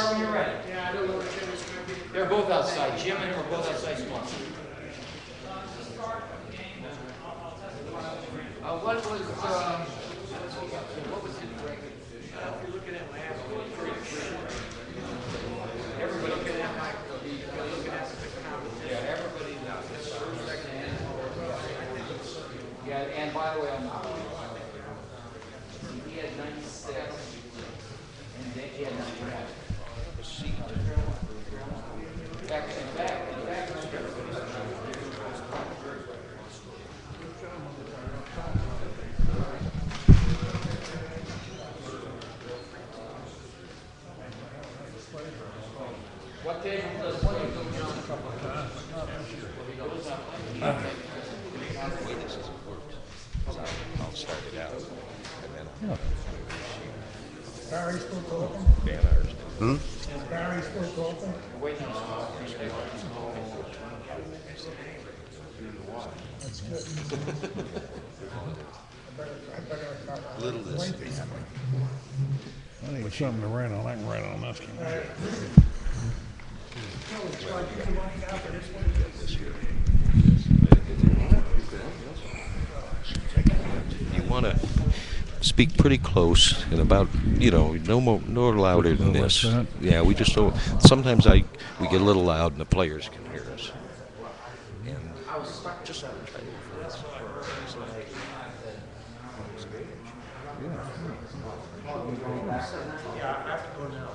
start when you're ready. Yeah, I don't know if Jim is going to be. They're both outside. Jim and her are both outside spots. What was it? If you're looking at my app, Everybody looking at my, looking at the comments. Yeah, everybody knows. Yeah, and by the way, he had 96, and then he had 99. In fact, what table does what you go down? The way this has worked, I'll start it out, and then Barry still talking? ban ours. Is Barry still talking? That's good. I better Little this. I think it's something to write on. I can write on this one. You want to speak pretty close and about, no more louder than this. Yeah, we just don't. Sometimes we get a little loud and the players can hear us. And just try to influence. Yeah, I have to go now.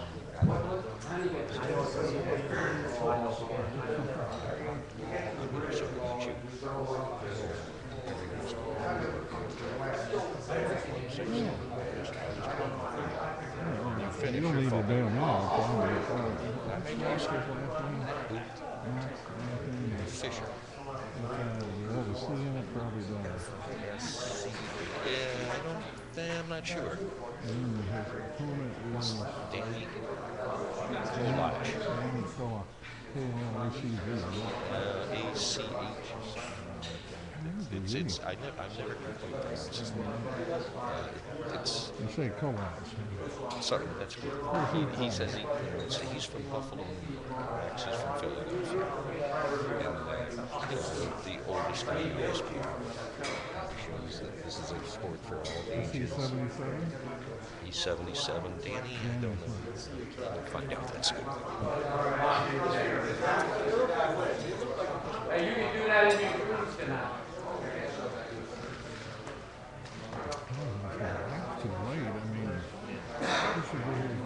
You don't need to do them now. Fisher. The C in it probably does. Yeah, I'm not sure. And then his opponent is Danny Kolacz. Danny Kolacz. ACH. I've never heard you pronounce it. It's You say Kolacz. something that's good. He says he's from Buffalo, Max is from Philadelphia. And the oldest guy in baseball shows that this is a sport for all Is he ages. 77? He's 77. Danny, I don't know. We'll find out. That's good. Hey, you can do that in your rooms tonight. That's too late. I mean, he should be here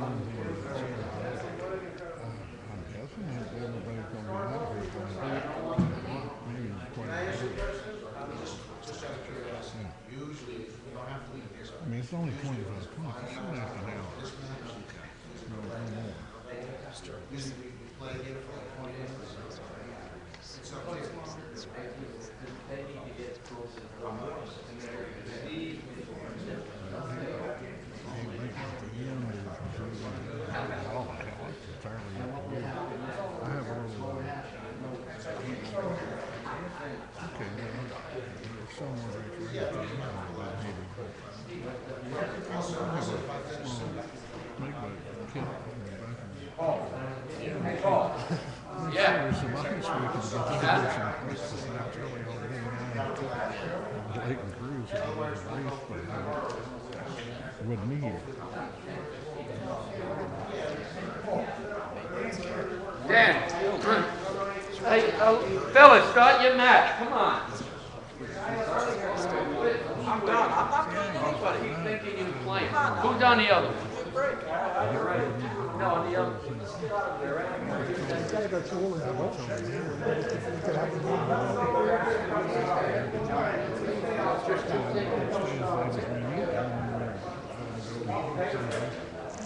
I'm guessing that everybody's going to be out here by maybe quite a bit. I mean, it's only 25 minutes. It's not half an hour. No more. Yeah. There's some ice we can get to some places now. It's really all getting out. Lake and Cruise is a race, but with me here. Dan. Hey, Phyllis, start your match. Come on. I'm done. I'm not playing anybody. Keep thinking you're playing. Who's on the other one? No, on the other. He's got to go to all of them.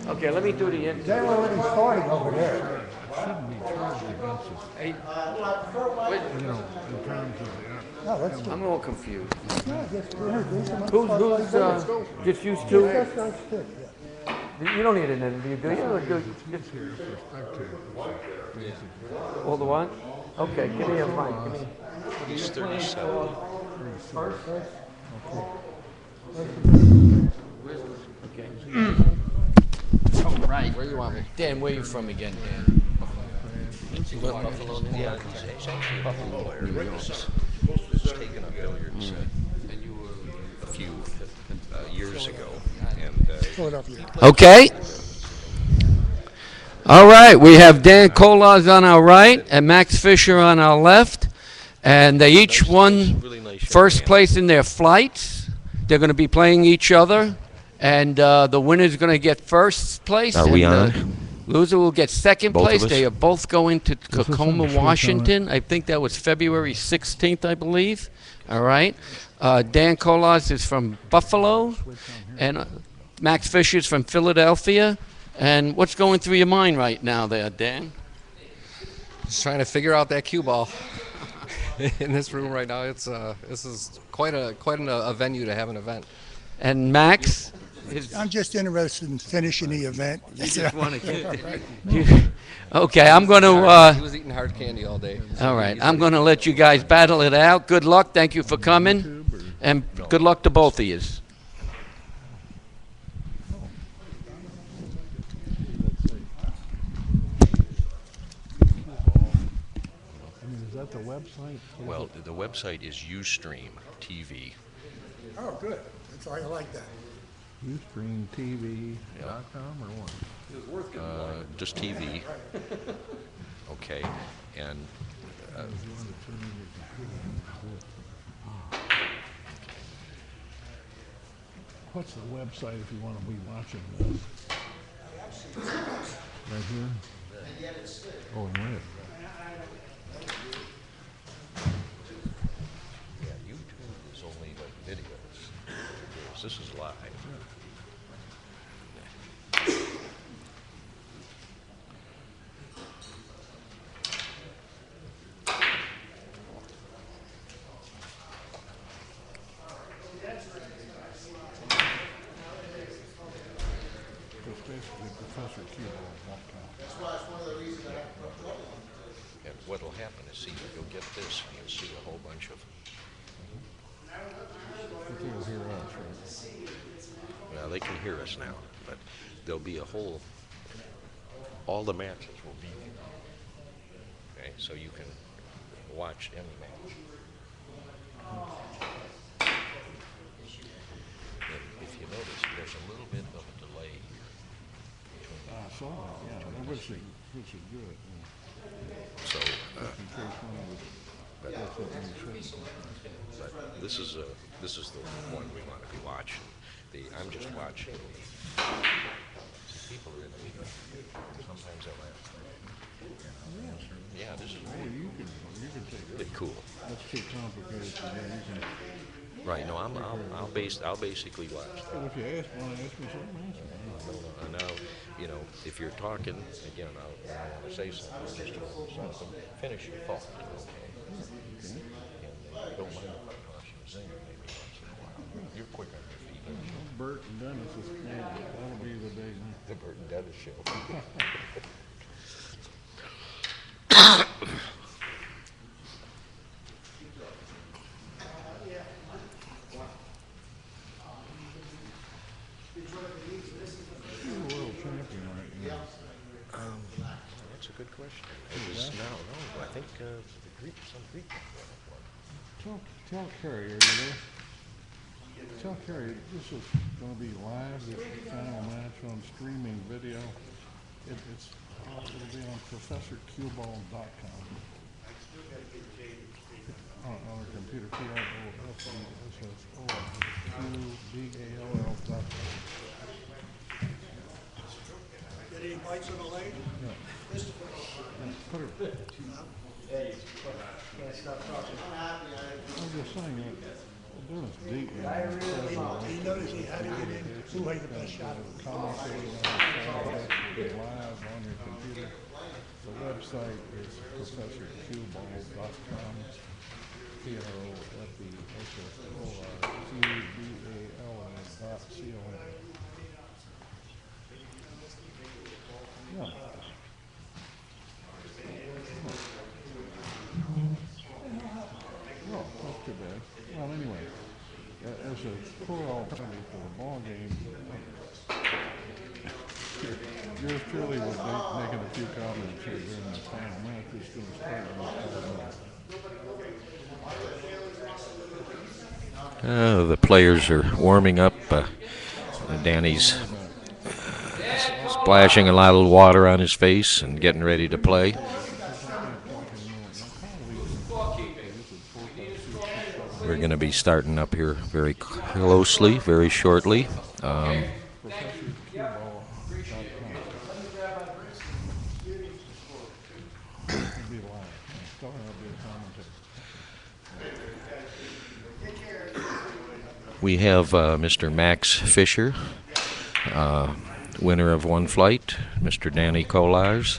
Okay, let me do the in. They're already starting over there. Shouldn't be charged against us, Hey, in terms of No, let's do I'm a little confused. yeah, just introduce them. Who's just used to? That's not fit, yeah. You don't need an interview, do you? Or do just here for spectators, basically. all the one? Okay, give me a mic. Give me. He's 37. Okay. Right. Where you want me? Dan, where you from again, Dan? Buffalo, New Yeah, York. he's actually a Buffalo player. He's taken up billiards And you were. a few years ago, and Philadelphia. Okay. All right, we have Dan Kolacz on our right and Max Fisher on our left, and they each won really nice young first man. place in their flights. They're going to be playing each other, and the winner's going to get first place. Are we and the on? Loser will get second Both of place. us? They are both going to this on Tacoma, the switch on Washington. I think that was February 16th, I believe. All right. Dan Kolacz is from Buffalo, and Max Fisher's from Philadelphia. And what's going through your mind right now there, Dan? Just trying to figure out that cue ball in this room right now. It's this is quite a venue to have an event. And Max? I'm just interested in finishing the event. Okay, I'm going He to, was eating hard candy all day. all right, I'm going to let you guys battle it out. Good luck. Thank you for coming. And good luck to both of you. I mean, is that the website? Well, the website is Ustream TV. Oh, good. That's why I like that. UstreamTV.com or what? Just TV. Okay, and What's the website if you want to be watching this? Right here? Oh, in red. yeah, YouTube is only like videos. This is live. It's basically ProfessorCueball.com. And what'll happen is, see, you'll get this, and you'll see a whole bunch of. You'll hear us, right? Well, they can hear us now, but there'll be a whole. All the matches will be there. Okay, so you can watch any match. And if you notice, there's a little bit of a delay here. I saw that, yeah. Which is good. So, In case one was, but, that's what we should. but this is the one we want to be watching. I'm just watching. People are in the meeting. Sometimes they'll laugh. Yeah, this is You can take it. really cool. That's too complicated for me. You can, Right? No, I'll basically watch. but if you want to ask me something, ask me. And now, you know, if you're talking again, I want to say something. Just finish your thought. Okay. And don't mind if I toss you a zinger maybe once in a while. You're quick on your feet. aren't you? Bert and Dennis is that'll be the day. The Bert and Dennis show. You're the world champion right now. That's a good question. It was no. I think some Greek. Tell Carrie, are you there? Tell Carrie this is going to be live, the final match on streaming video. It'll be on ProfessorCueball.com. On our computer, ProfessorCueball.com. Get any bites on the leg? Put her. I'm just saying that Dennis deep. He noticed he had to get in to play the best shot. Commentating on the show, will be live on your computer. The website is ProfessorCueball.com. ProfessorCueball.com. Yeah. Well, that's too bad. Well, anyway, as a poor alternative for the ball game, Yours truly was making a few comments here during the final match. It's going to start in about 5 minutes. The players are warming up. Danny's splashing a lot of water on his face and getting ready to play. We're going to be starting up here very closely, very shortly. We have Mr. Max Fisher, winner of one flight, Mr. Danny Kolacz,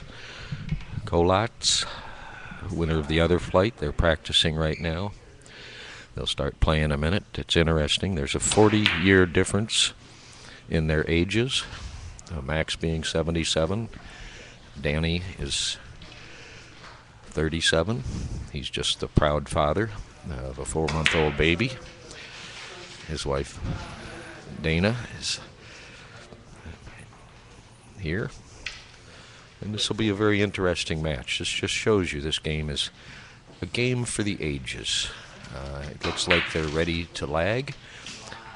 winner of the other flight. They're practicing right now. They'll start playing in a minute. It's interesting. There's a 40-year difference in their ages, Max being 77. Danny is 37. He's just the proud father of a 4-month-old baby. His wife, Dana, is here. And this will be a very interesting match. This just shows you this game is a game for the ages. It looks like they're ready to lag.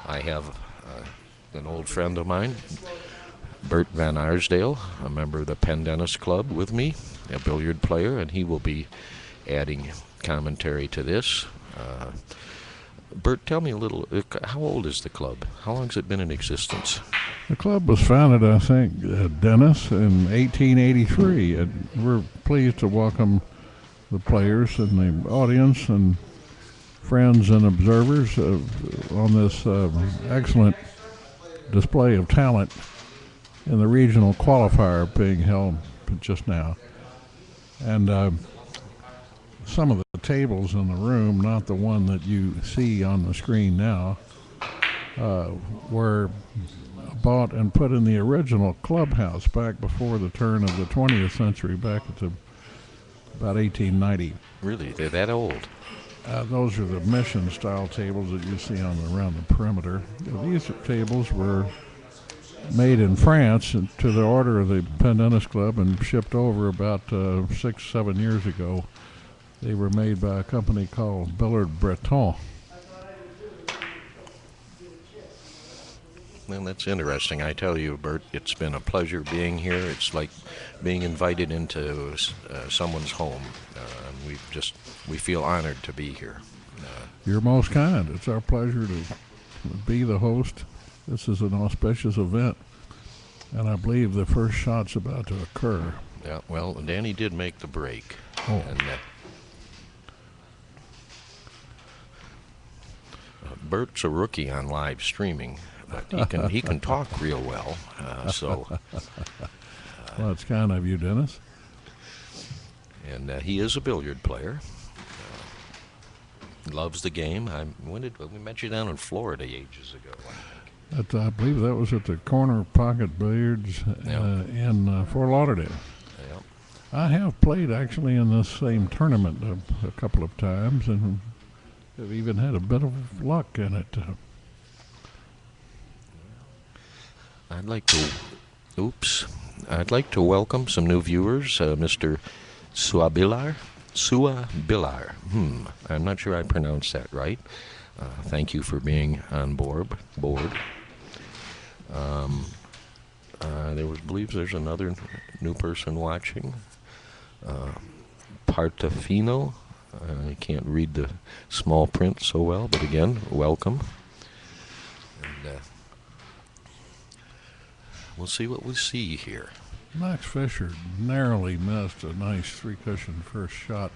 I have an old friend of mine, Bert Van Arsdale, a member of the Pendennis Club with me, a billiard player, and he will be adding commentary to this. Bert, tell me a little, how old is the club? How long has it been in existence? The club was founded, I think, Dennis, in 1883, and we're pleased to welcome the players and the audience and friends and observers on this excellent display of talent in the regional qualifier being held just now. And some of the tables in the room, not the one that you see on the screen now, were bought and put in the original clubhouse back before the turn of the 20th century, back at about 1890. Really? They're that old? Those are the mission-style tables that you see around the perimeter. These tables were made in France to the order of the Pendennis Club and shipped over about 6-7 years ago. They were made by a company called Billard Breton. Well, that's interesting. I tell you, Bert, it's been a pleasure being here. It's like being invited into someone's home. And we feel honored to be here. You're most kind. It's our pleasure to be the host. This is an auspicious event, and I believe the first shot's about to occur. Yeah, well, Danny did make the break. Oh. And Bert's a rookie on live streaming, but he can talk real well. Well, it's kind of you, Dennis. And he is a billiard player. Loves the game. We met you down in Florida ages ago, I think. I believe that was at the Corner Pocket Billiards in Fort Lauderdale. Yeah. I have played actually in this same tournament a couple of times, and have even had a bit of luck in it. I'd like to welcome some new viewers, Mr. Suabilar. I'm not sure I pronounced that right. Thank you for being on board. Believes there's another new person watching. Partafino. I can't read the small print so well, but again, welcome. And we'll see what we see here. Max Fisher narrowly missed a nice three-cushion first shot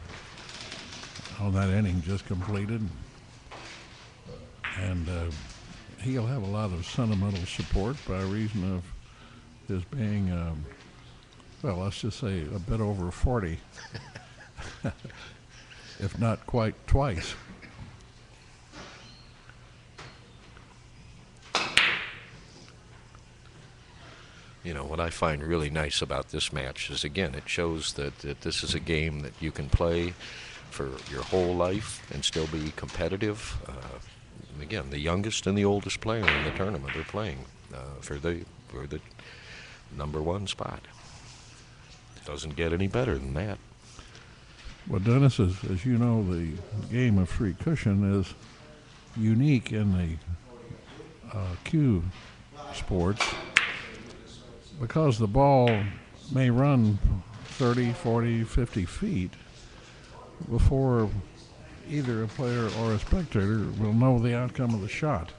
on that inning just completed. And he'll have a lot of sentimental support by reason of his being, well, let's just say a bit over 40, if not quite twice. You know, what I find really nice about this match is, again, it shows that this is a game that you can play for your whole life and still be competitive. Again, the youngest and the oldest player in the tournament are playing for the #1 spot. Doesn't get any better than that. Well, Dennis, as you know, the game of three cushion is unique in the cue sports because the ball may run 30, 40, 50 feet before either a player or a spectator will know the outcome of the shot.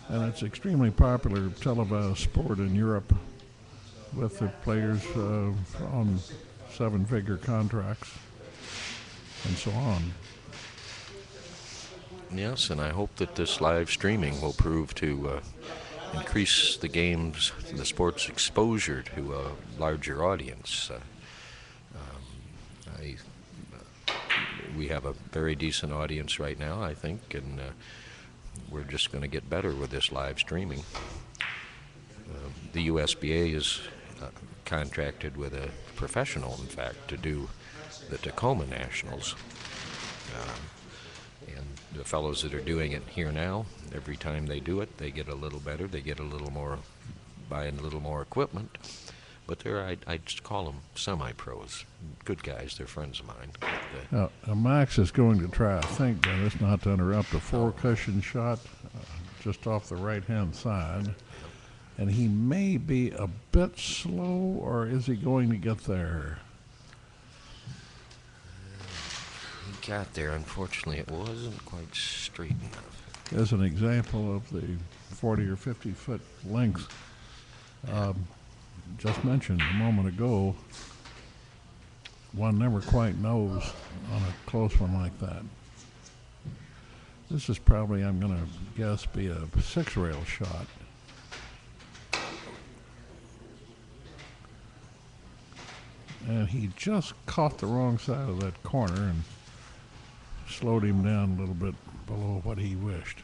And it's extremely popular televised sport in Europe with the players on seven-figure contracts and so on. Yes, and I hope that this live streaming will prove to increase the sport's exposure to a larger audience. We have a very decent audience right now, I think, and we're just going to get better with this live streaming. The USBA is contracted with a professional, in fact, to do the Tacoma Nationals. And the fellows that are doing it here now, every time they do it, they get a little better. They get a little more, buying a little more equipment. But I just call them semi-pros. Good guys. They're friends of mine. Max is going to try, I think, Dennis, not to interrupt, a four-cushion shot just off the right-hand side. And he may be a bit slow, or is he going to get there? He got there. Unfortunately, it wasn't quite straight enough. As an example of the 40 or 50-foot length just mentioned a moment ago, one never quite knows on a close one like that. This is probably, I'm going to guess, be a six-rail shot. And he just caught the wrong side of that corner and slowed him down a little bit below what he wished.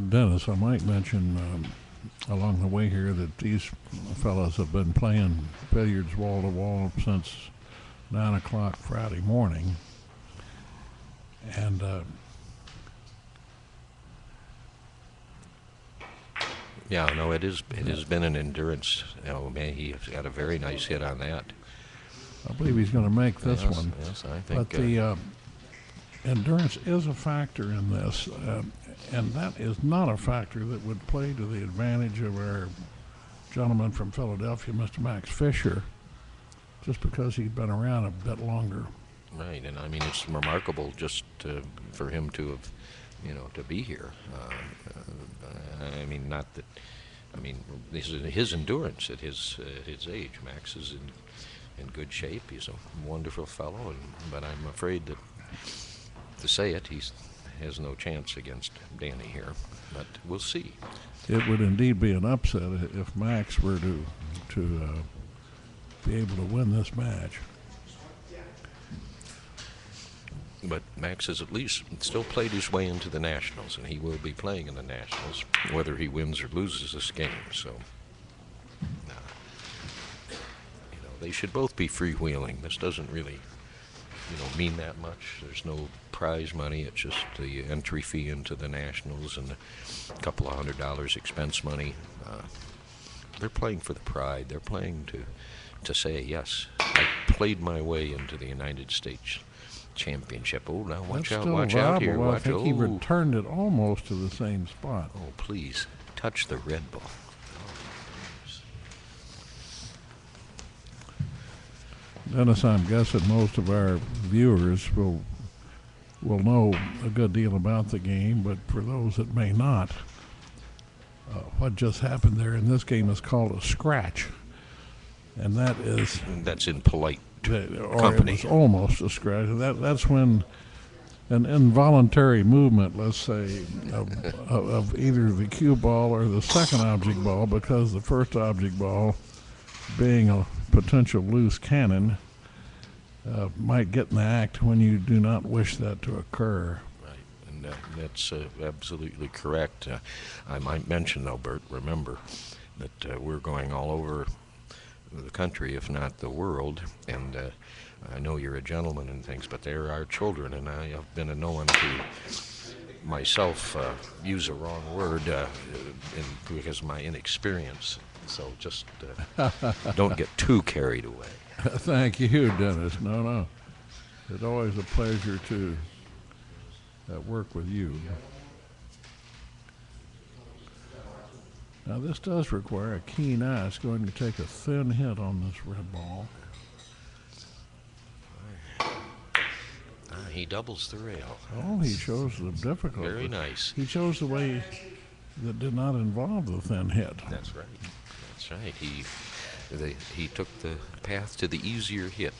Dennis, I might mention along the way here that these fellows have been playing billiards wall to wall since 9 o'clock Friday morning, and yeah, no, it has been an endurance. Man, he's got a very nice hit on that. I believe he's going to make this one. Yes, I think. But the endurance is a factor in this, and that is not a factor that would play to the advantage of our gentleman from Philadelphia, Mr. Max Fisher, just because he's been around a bit longer. Right, and I mean, it's remarkable just for him to have, to be here. I mean, not that. I mean, his endurance at his age. Max is in good shape. He's a wonderful fellow, but I'm afraid that, to say it, he has no chance against Danny here. But we'll see. It would indeed be an upset if Max were to be able to win this match. But Max has at least still played his way into the Nationals, and he will be playing in the Nationals, whether he wins or loses this game. So, they should both be freewheeling. This doesn't really, mean that much. There's no prize money. It's just the entry fee into the Nationals and a couple of $100 expense money. They're playing for the pride. They're playing to say, yes, I played my way into the United States Championship. Oh, now watch out here. I think he returned it almost to the same spot. Oh, please, touch the red ball. Dennis, I'm guessing most of our viewers will know a good deal about the game, but for those that may not, what just happened there in this game is called a scratch, and that's in polite It company. was almost a scratch. That's when an involuntary movement, let's say, of either the cue ball or the second object ball, because the first object ball, being a potential loose cannon, might get in the act when you do not wish that to occur. Right, and that's absolutely correct. I might mention, though, Bert, remember that we're going all over the country, if not the world, and I know you're a gentleman and things, but they're our children, and I have been known to myself use a wrong word because of my inexperience. So just don't get too carried away. Thank you, Dennis. No. It's always a pleasure to work with you. Now, this does require a keen eye. It's going to take a thin hit on this red ball. He doubles the rail. Oh, he shows the difficulty. Very nice. He chose the way that did not involve the thin hit. That's right. That's right. He took the path to the easier hit.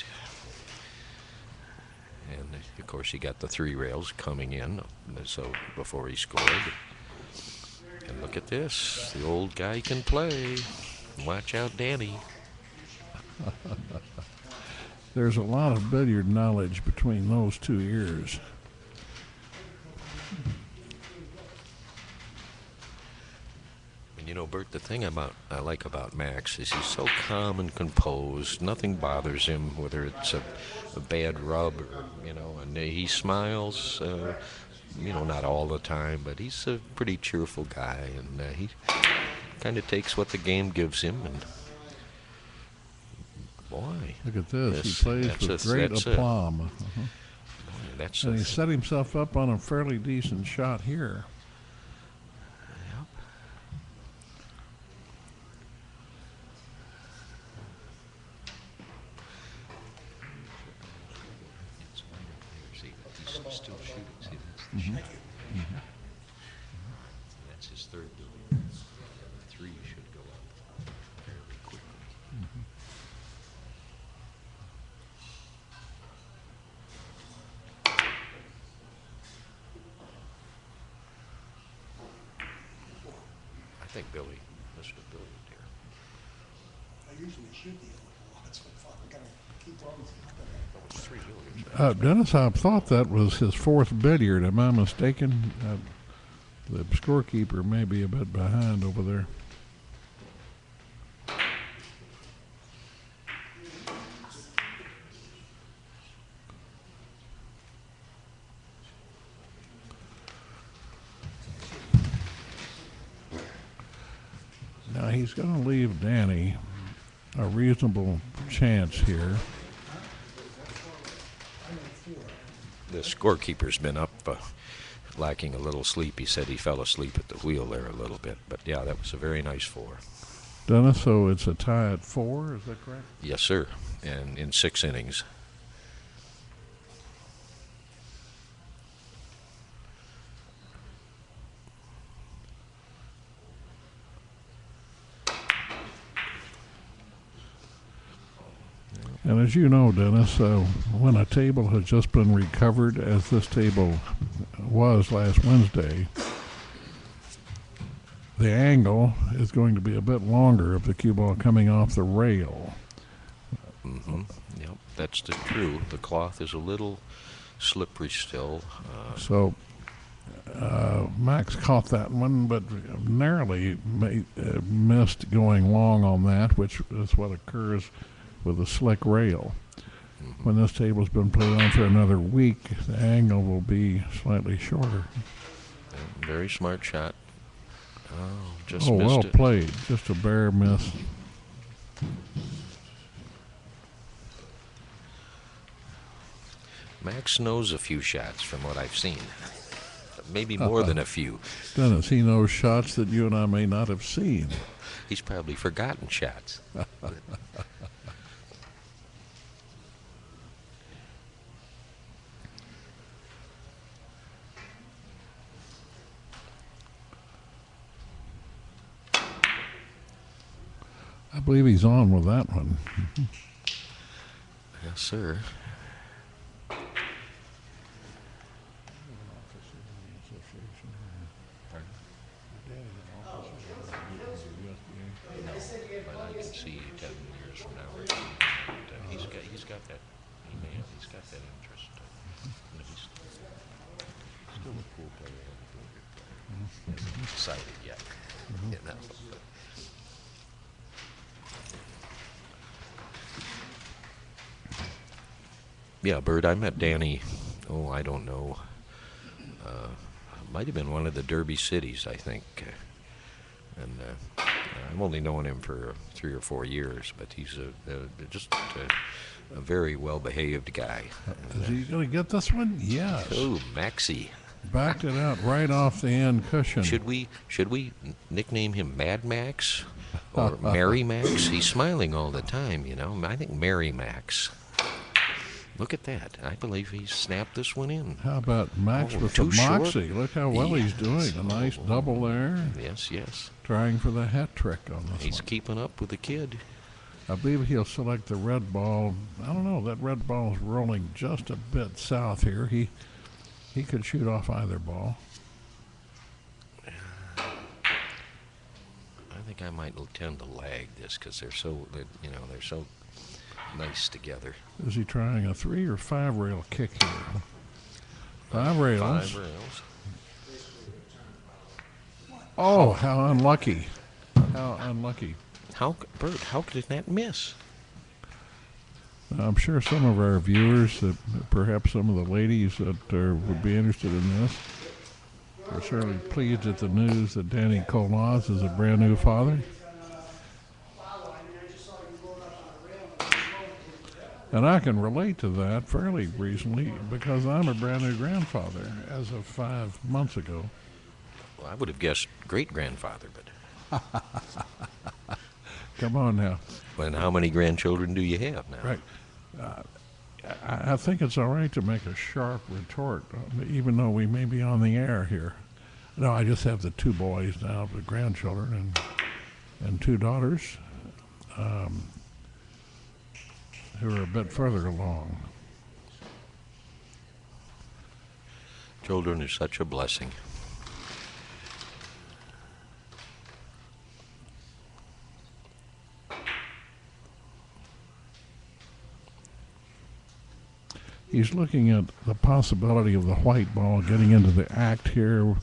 And, of course, he got the 3 rails coming in, so before he scored. And look at this. The old guy can play. Watch out, Danny. There's a lot of billiard knowledge between those 2 ears. And you know, Bert, the thing I like about Max is he's so calm and composed. Nothing bothers him, whether it's a bad rub or, and he smiles, not all the time, but he's a pretty cheerful guy, and he kind of takes what the game gives him, and boy. Look at this. Yes, He plays with great aplomb. And he set himself up on a fairly decent shot here. Yep. He's still shooting. See, that's the shot. That's his 3rd billiard. 3 should go up fairly quickly. I think Billy, Mr. Billy here. I usually shoot the other lots, but fuck, I gotta keep on. Oh, it's 3 billiards. Dennis, I thought that was his 4th billiard. Am I mistaken? The scorekeeper may be a bit behind over there. Now he's going to leave Danny a reasonable chance here. The scorekeeper's been up, lacking a little sleep. He said he fell asleep at the wheel there a little bit. But, yeah, that was a very nice 4. Dennis, so it's a tie at 4, is that correct? Yes, sir, and in 6 innings. And as you know, Dennis, when a table has just been recovered, as this table was last Wednesday, the angle is going to be a bit longer of the cue ball coming off the rail. Yep, that's true. The cloth is a little slippery still. So Max caught that one, but narrowly missed going long on that, which is what occurs with a slick rail. When this table's been played on for another week, the angle will be slightly shorter. Very smart shot. Oh, just well missed it. Played. Just a bare miss. Max knows a few shots from what I've seen. Maybe more than a few. Dennis, he knows shots that you and I may not have seen. He's probably forgotten shots. I believe he's on with that one. Yes, sir. But I can see 10 years from now, he's got that. He's got that interest. Still a cool player. Hasn't decided yet. You know. Yeah, Bert, I met Danny, oh, I don't know. Might have been one of the Derby cities, I think. And I've only known him for 3 or 4 years, but he's just a very well-behaved guy. Is he going to get this one? Yes. Oh, Maxie. Backed it out right off the end cushion. Should we nickname him Mad Max or Mary Max? He's smiling all the time, you know. I think Mary Max. Look at that. I believe he snapped this one in. How about Max Oh, with the too short? moxie? Look how well he's doing. A nice double there. Yes, yes. Trying for the hat trick on this He's one. keeping up with the kid. I believe he'll select the red ball. I don't know. That red ball is rolling just a bit south here. He could shoot off either ball. I think I might tend to lag this because they're so nice together. Is he trying a 3 or 5 rail kick here? 5 rails. 5 rails. Oh, how unlucky. How unlucky. Bert, how could that miss? I'm sure some of our viewers, perhaps some of the ladies that would be interested in this, are certainly pleased at the news that Danny Kolacz is a brand new father. And I can relate to that fairly recently because I'm a brand new grandfather as of 5 months ago. Well, I would have guessed great-grandfather, but... Come on now. And how many grandchildren do you have now? Right. I think it's all right to make a sharp retort, even though we may be on the air here. No, I just have the 2 boys now, the grandchildren, and 2 daughters who are a bit further along. Children are such a blessing. He's looking at the possibility of the white ball getting into the act here,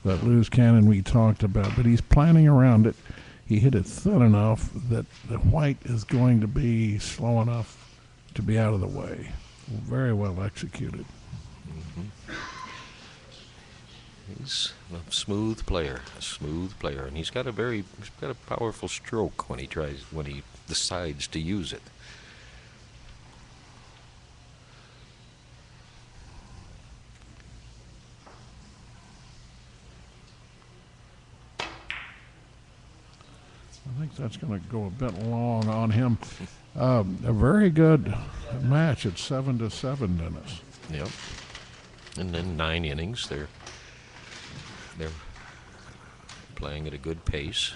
that loose cannon we talked about, but he's planning around it. He hit it thin enough that the white is going to be slow enough to be out of the way. Very well executed. He's a smooth player, and he's got a powerful stroke when he decides to use it. I think that's going to go a bit long on him. A very good match at 7-7, Dennis. Yep. And then 9 innings. They're playing at a good pace.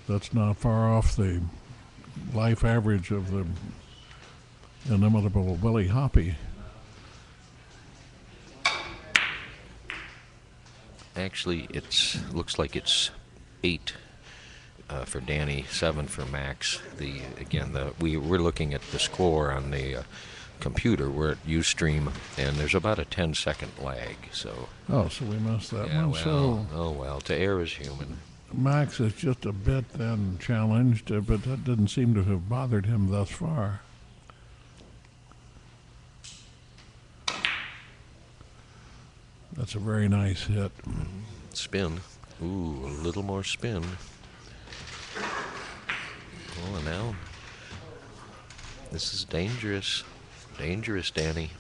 That's not far off the life average of the inimitable Willie Hoppy. Actually, looks like it's 8 for Danny, 7 for Max. We're looking at the score on the computer. We're at Ustream, and there's about a 10-second lag. So. Oh, so we missed that Yeah, one. well, to err is human. Max is just a bit then challenged, but that didn't seem to have bothered him thus far. That's a very nice hit. Spin. Ooh, a little more spin. Oh, and now this is dangerous. Dangerous, Danny.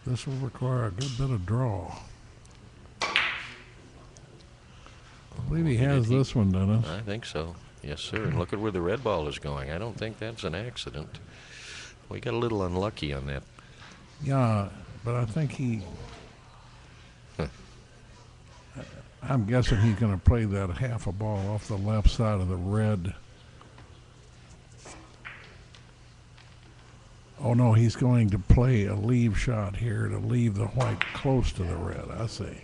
This will require a good bit of draw. I believe he has this one, Dennis. I think so. Yes, sir. And look at where the red ball is going. I don't think that's an accident. We got a little unlucky on that. Yeah, but I think I'm guessing he's going to play that half a ball off the left side of the red. Oh, no, he's going to play a leave shot here to leave the white close to the red, I see.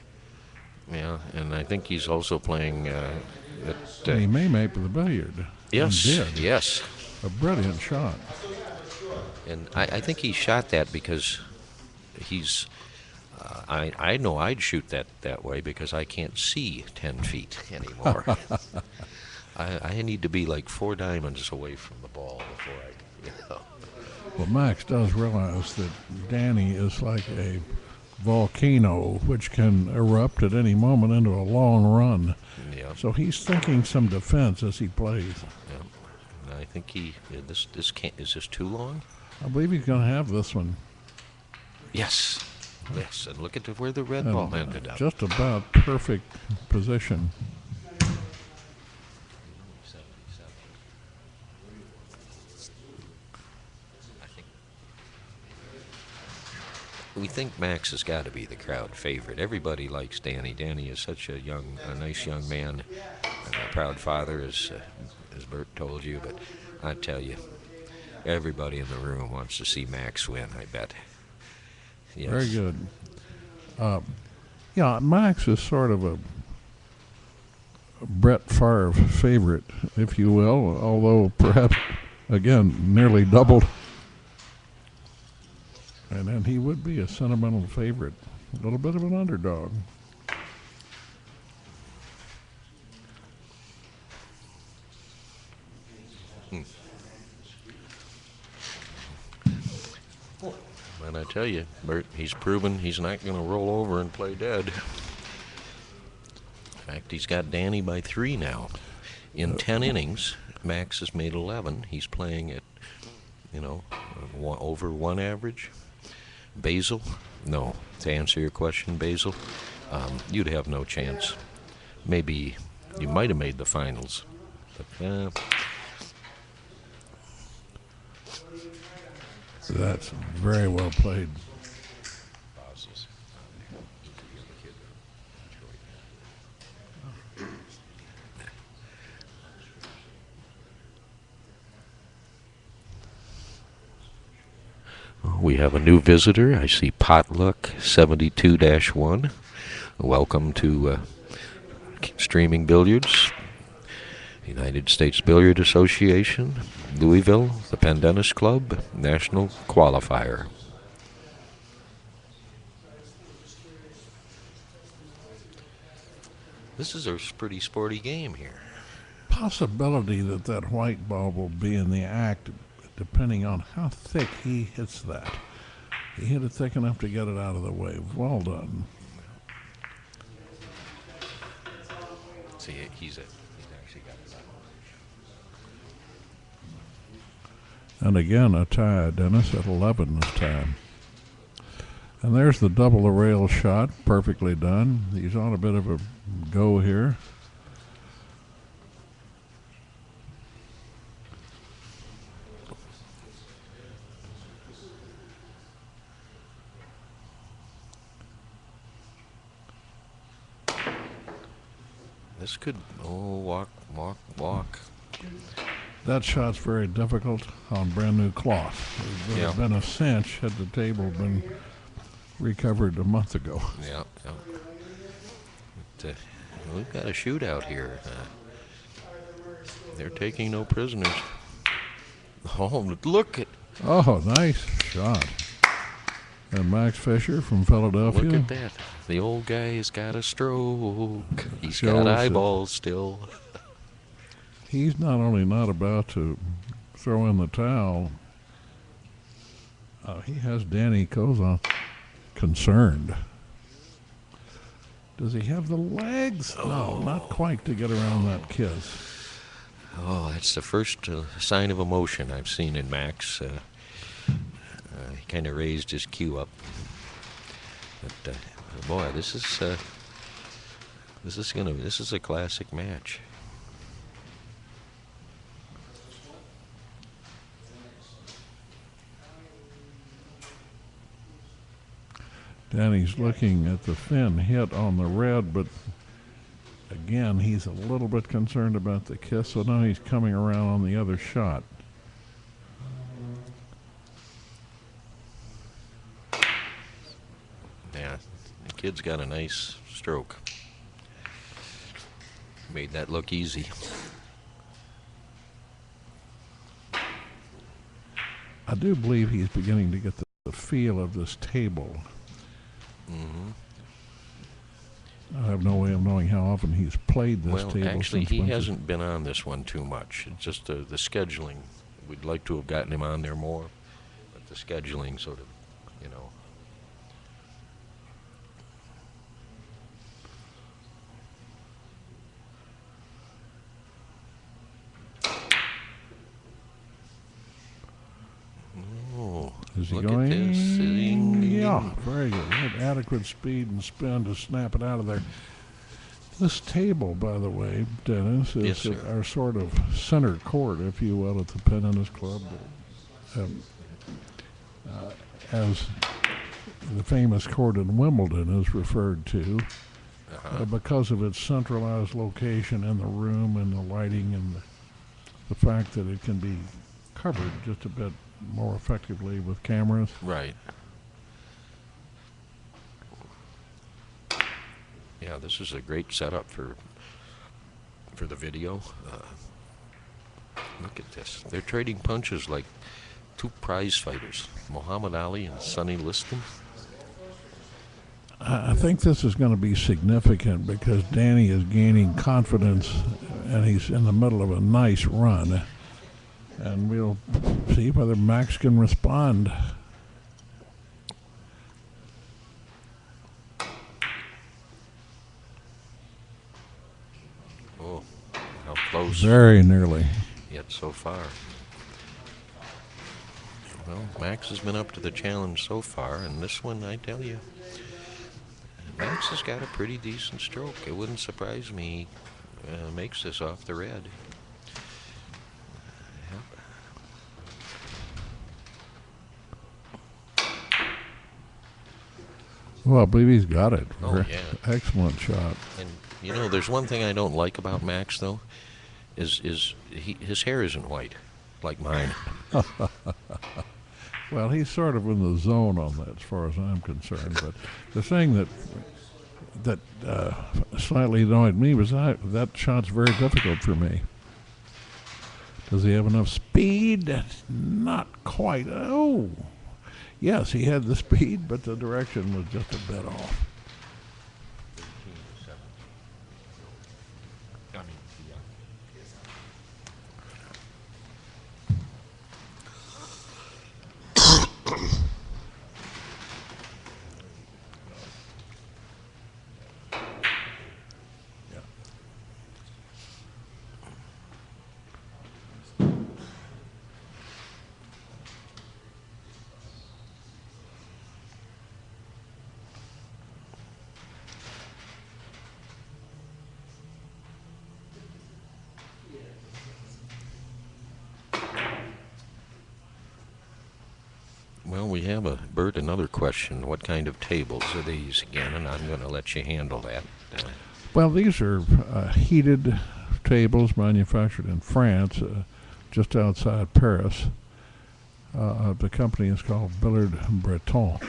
Yeah, and I think he's also playing And he may make the billiard. Yes, And did. yes. A brilliant shot. And I think he shot that because I know I'd shoot that way because I can't see 10 feet anymore. I need to be like 4 diamonds away from the ball before I. Well, Max does realize that Danny is like a volcano which can erupt at any moment into a long run. Yeah. So he's thinking some defense as he plays. Yeah. I think this can't. Is this too long? I believe he's going to have this one. Yes. Yes. And look at where the red ball ended up. Just about perfect position. We think Max has got to be the crowd favorite. Everybody likes Danny. Danny is such a nice young man, and a proud father, as Bert told you. But I tell you, everybody in the room wants to see Max win, I bet. Yes. Very good. Yeah, Max is sort of a Brett Favre favorite, if you will, although perhaps, again, nearly doubled. And then he would be a sentimental favorite, a little bit of an underdog. And I tell you, Bert, he's proven he's not going to roll over and play dead. In fact, he's got Danny by 3 now. In 10 innings, Max has made 11. He's playing at, over 1 average. Basil? No. To answer your question, Basil, you'd have no chance. Maybe you might have made the finals. But, That's very well played. We have a new visitor. I see Potluck 72-1. Welcome to Streaming Billiards, United States Billiard Association, Louisville, the Pendennis Club, National Qualifier. This is a pretty sporty game here. Possibility that white ball will be in the act, depending on how thick he hits that. He hit it thick enough to get it out of the way. Well done. See, he's actually got it out. And again, a tie, Dennis, at 11 this time. And there's the double the rail shot, perfectly done. He's on a bit of a go here. This could, walk. That shot's very difficult on brand new cloth. It would have been a cinch had the table been recovered a month ago. Yeah. But, we've got a shootout here. They're taking no prisoners. Oh, look at. Oh, nice shot. And Max Fisher from Philadelphia. Look at that. The old guy's got a stroke. He's Shows got it. eyeballs still. He's not only not about to throw in the towel, he has Danny Kozak concerned. Does he have the legs? No, not quite to get around that kiss. Oh, that's the first sign of emotion I've seen in Max. He kind of raised his cue up. But boy, this is a classic match. Danny's looking at the fin hit on the red, but again, he's a little bit concerned about the kiss, so now he's coming around on the other shot. Yeah, the kid's got a nice stroke. Made that look easy. I do believe he's beginning to get the feel of this table. Mm-hmm. I have no way of knowing how often he's played this Well, table. actually, since he when hasn't been on this one too much. It's just the scheduling. We'd like to have gotten him on there more, but the scheduling sort of, you know. Oh, Is he look going? at this. Yeah, very good. Had adequate speed and spin to snap it out of there. This table, by the way, Dennis, is Yes, sir. our sort of center court, if you will, at the Pennant Club. Um, as the famous court in Wimbledon is referred to, because of its centralized location in the room and the lighting and the fact that it can be covered just a bit more effectively with cameras. Right. Yeah, this is a great setup for the video. Look at this. They're trading punches like two prize fighters, Muhammad Ali and Sonny Liston. I think this is going to be significant because Danny is gaining confidence and he's in the middle of a nice run. And we'll see whether Max can respond. Oh, how close Very nearly. yet so far. Well, Max has been up to the challenge so far, and this one, I tell you, Max has got a pretty decent stroke. It wouldn't surprise me he makes this off the red. Well, I believe he's got it. Oh, yeah. Excellent shot. And you know, there's one thing I don't like about Max, though, is his hair isn't white like mine. Well, he's sort of in the zone on that, as far as I'm concerned. But the thing that slightly annoyed me was that shot's very difficult for me. Does he have enough speed? Not quite. Oh, yes, he had the speed, but the direction was just a bit off. Well, we have Bert, another question. What kind of tables are these again? And I'm going to let you handle that. Well, these are heated tables manufactured in France, just outside Paris. The company is called Billard Breton.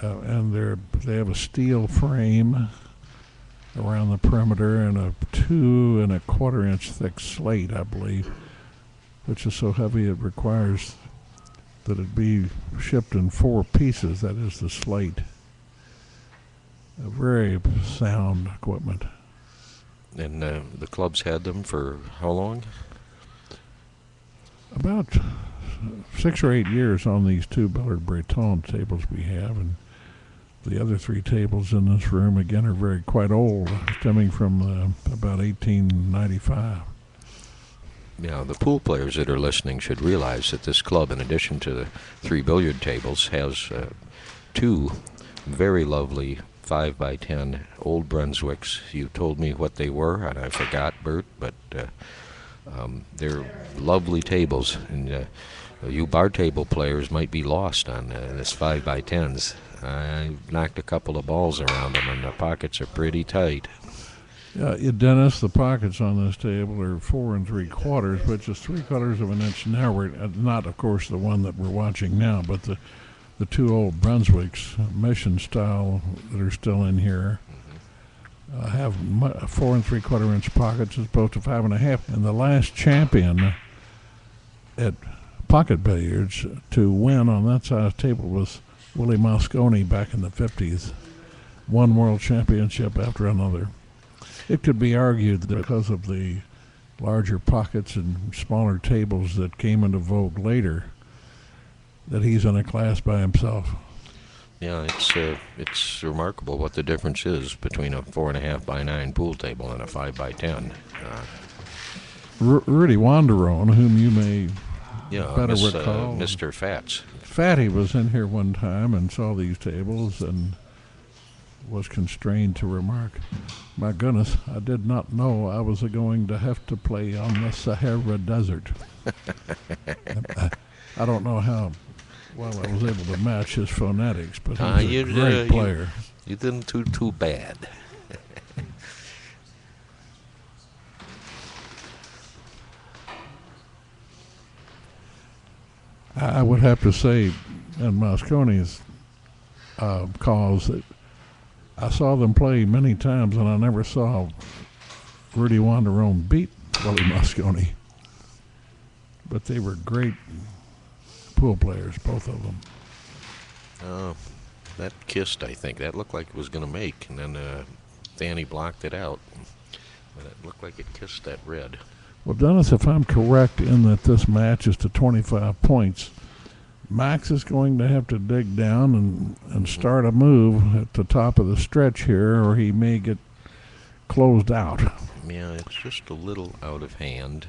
And they have a steel frame around the perimeter and a 2 1/4 inch thick slate, I believe, which is so heavy it requires that it be shipped in 4 pieces. That is the slate. A very sound equipment. And the club's had them for how long? About 6 or 8 years on these 2 Billard Breton tables we have, and the other 3 tables in this room again are quite old, stemming from about 1895. Yeah, the pool players that are listening should realize that this club, in addition to the 3 billiard tables, has 2 very lovely 5x10 Old Brunswicks. You told me what they were, and I forgot, Bert, but they're lovely tables. And you bar table players might be lost on this 5x10s. I knocked a couple of balls around them, and the pockets are pretty tight. Dennis, the pockets on this table are 4 3/4, which is 3/4 of an inch narrower. Not, of course, the one that we're watching now, but the 2 Old Brunswicks, mission style, that are still in here, have 4 3/4 inch pockets as opposed to 5 1/2. And the last champion at pocket billiards to win on that size table was Willie Mosconi back in the 50s. One world championship after another. It could be argued that because of the larger pockets and smaller tables that came into vogue later, that he's in a class by himself. Yeah, it's remarkable what the difference is between a 4.5 by 9 pool table and a 5 by 10. Rudy Wanderone, whom you may Yeah, better recall. Mr. Fats. Fatty was in here one time and saw these tables and was constrained to remark, "My goodness, I did not know I was going to have to play on the Sahara Desert." I don't know how well I was able to match his phonetics, but he was a great player. You didn't do too bad. I would have to say, in Mosconi's cause, that I saw them play many times, and I never saw Rudy Wanderone beat Willie Mosconi. But they were great pool players, both of them. That kissed, I think. That looked like it was going to make, and then Danny blocked it out. But it looked like it kissed that red. Well, Dennis, if I'm correct in that this match is to 25 points, Max is going to have to dig down and start a move at the top of the stretch here, or he may get closed out. Yeah, it's just a little out of hand.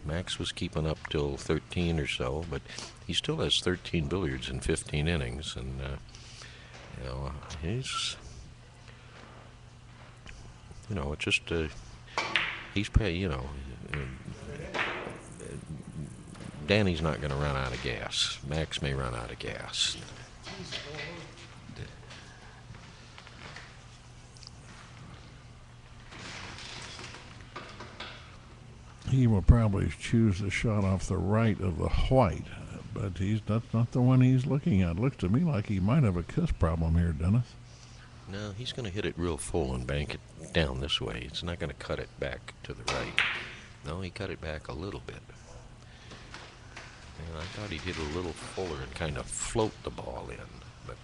Max was keeping up till 13 or so, but he still has 13 billiards in 15 innings, and he's, it's just he's pay. Danny's not going to run out of gas. Max may run out of gas. He will probably choose the shot off the right of the white, but that's not the one he's looking at. Looks to me like he might have a kiss problem here, Dennis. No, he's going to hit it real full and bank it down this way. It's not going to cut it back to the right. No, he cut it back a little bit. And I thought he'd hit a little fuller and kind of float the ball in. But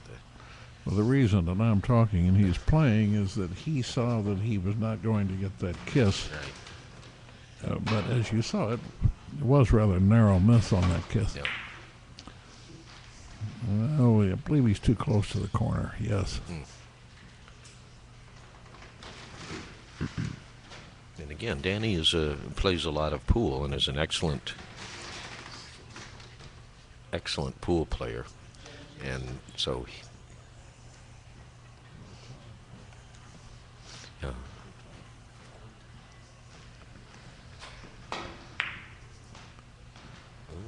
well, the reason that I'm talking and he's playing is that he saw that he was not going to get that kiss. right. But as you saw, it was rather narrow miss on that kiss. Yep. Oh, I believe he's too close to the corner. Yes. And again, Danny plays a lot of pool and is an excellent pool player, and so yeah.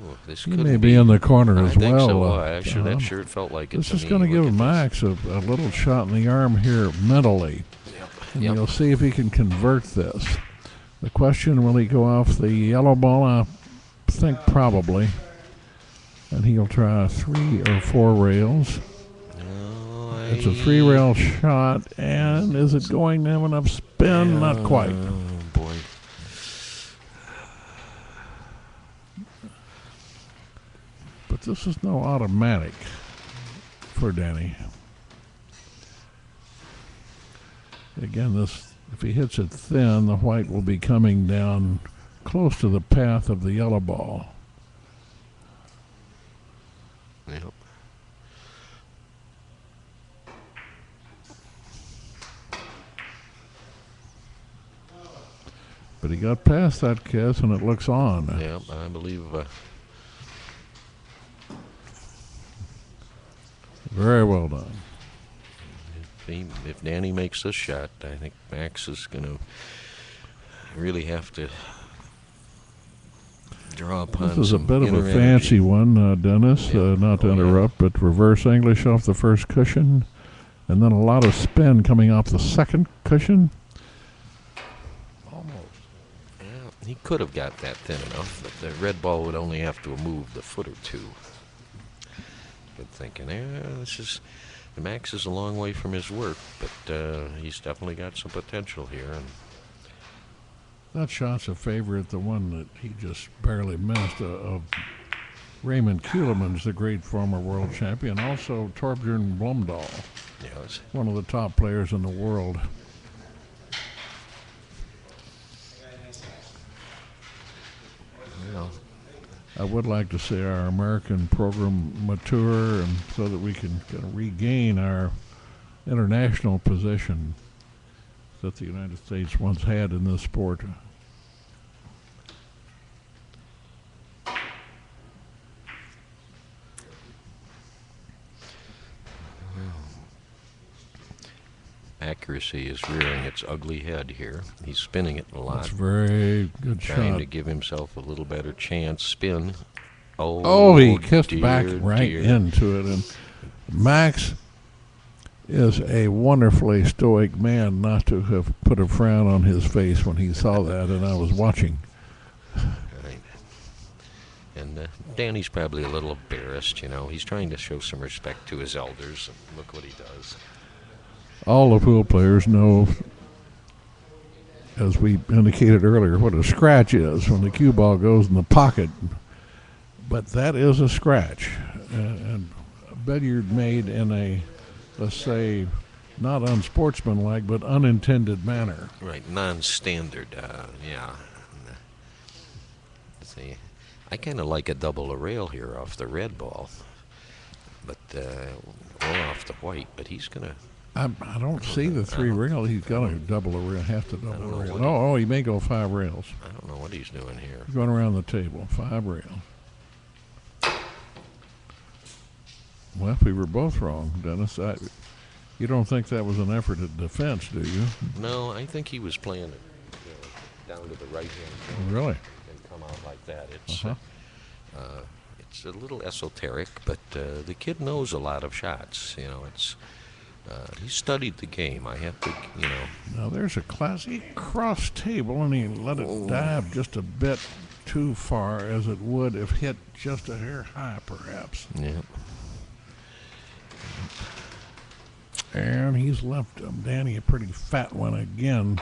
Ooh, this He could may be in the corner I as think well. so. Actually, that sure felt like it. This to is me. going to Look give at Max a little shot in the arm here mentally. And Yep. you'll see if he can convert this. The question, will he go off the yellow ball? I think probably. And he'll try 3 or 4 rails. No, It's a 3-rail shot, and is it going to have enough spin? Not quite. Oh boy. But this is no automatic for Danny. Again, if he hits it thin, the white will be coming down close to the path of the yellow ball. Yep. But he got past that kiss, and it looks on. Yep, I believe. Very well done. If Danny makes this shot, I think Max is going to really have to draw upon This is a some bit of a inner fancy energy. one, Dennis. Yeah. Not to Oh, yeah. interrupt, but reverse English off the first cushion, and then a lot of spin coming off the second cushion. Almost. Yeah, he could have got that thin enough, but the red ball would only have to move the foot or two. But thinking, the Max is a long way from his work, but he's definitely got some potential here. And That shot's a favorite, the one that he just barely missed of Raymond Kuhleman's the great former world champion. Also Torbjörn Blomdahl, Yes. one of the top players in the world. Well, I would like to see our American program mature, and so that we can kind of regain our international position that the United States once had in this sport. accuracy is rearing its ugly head here. He's spinning it a lot. That's very good Trying shot. to give himself a little better chance. Spin. Oh, he kissed dear, back right dear. into it. And Max is a wonderfully stoic man not to have put a frown on his face when he saw that, and I was watching. Right. And Danny's probably a little embarrassed, you know. He's trying to show some respect to his elders, and look what he does. All the pool players know, as we indicated earlier, what a scratch is when the cue ball goes in the pocket. But that is a scratch. And a billiard made in a, let's say, not unsportsmanlike, but unintended manner. Right, non-standard, yeah. See, I kind of like a double a rail here off the red ball, but or off the white. But he's gonna. I don't see the three rail. He's got to double a rail, have to double know a rail. what Oh, he may go 5 rails. I don't know what he's doing here. Going around the table, 5 rail. Well, we were both wrong, Dennis. You don't think that was an effort at defense, do you? No, I think he was playing it down to the right hand Really? and come out like that. Uh-huh. It's a little esoteric, but the kid knows a lot of shots. You know, it's he studied the game. I have to, you know. Now there's a classic cross table, and he let it dive just a bit too far, as it would if hit just a hair high, perhaps. Yeah. And he's left Danny a pretty fat one again,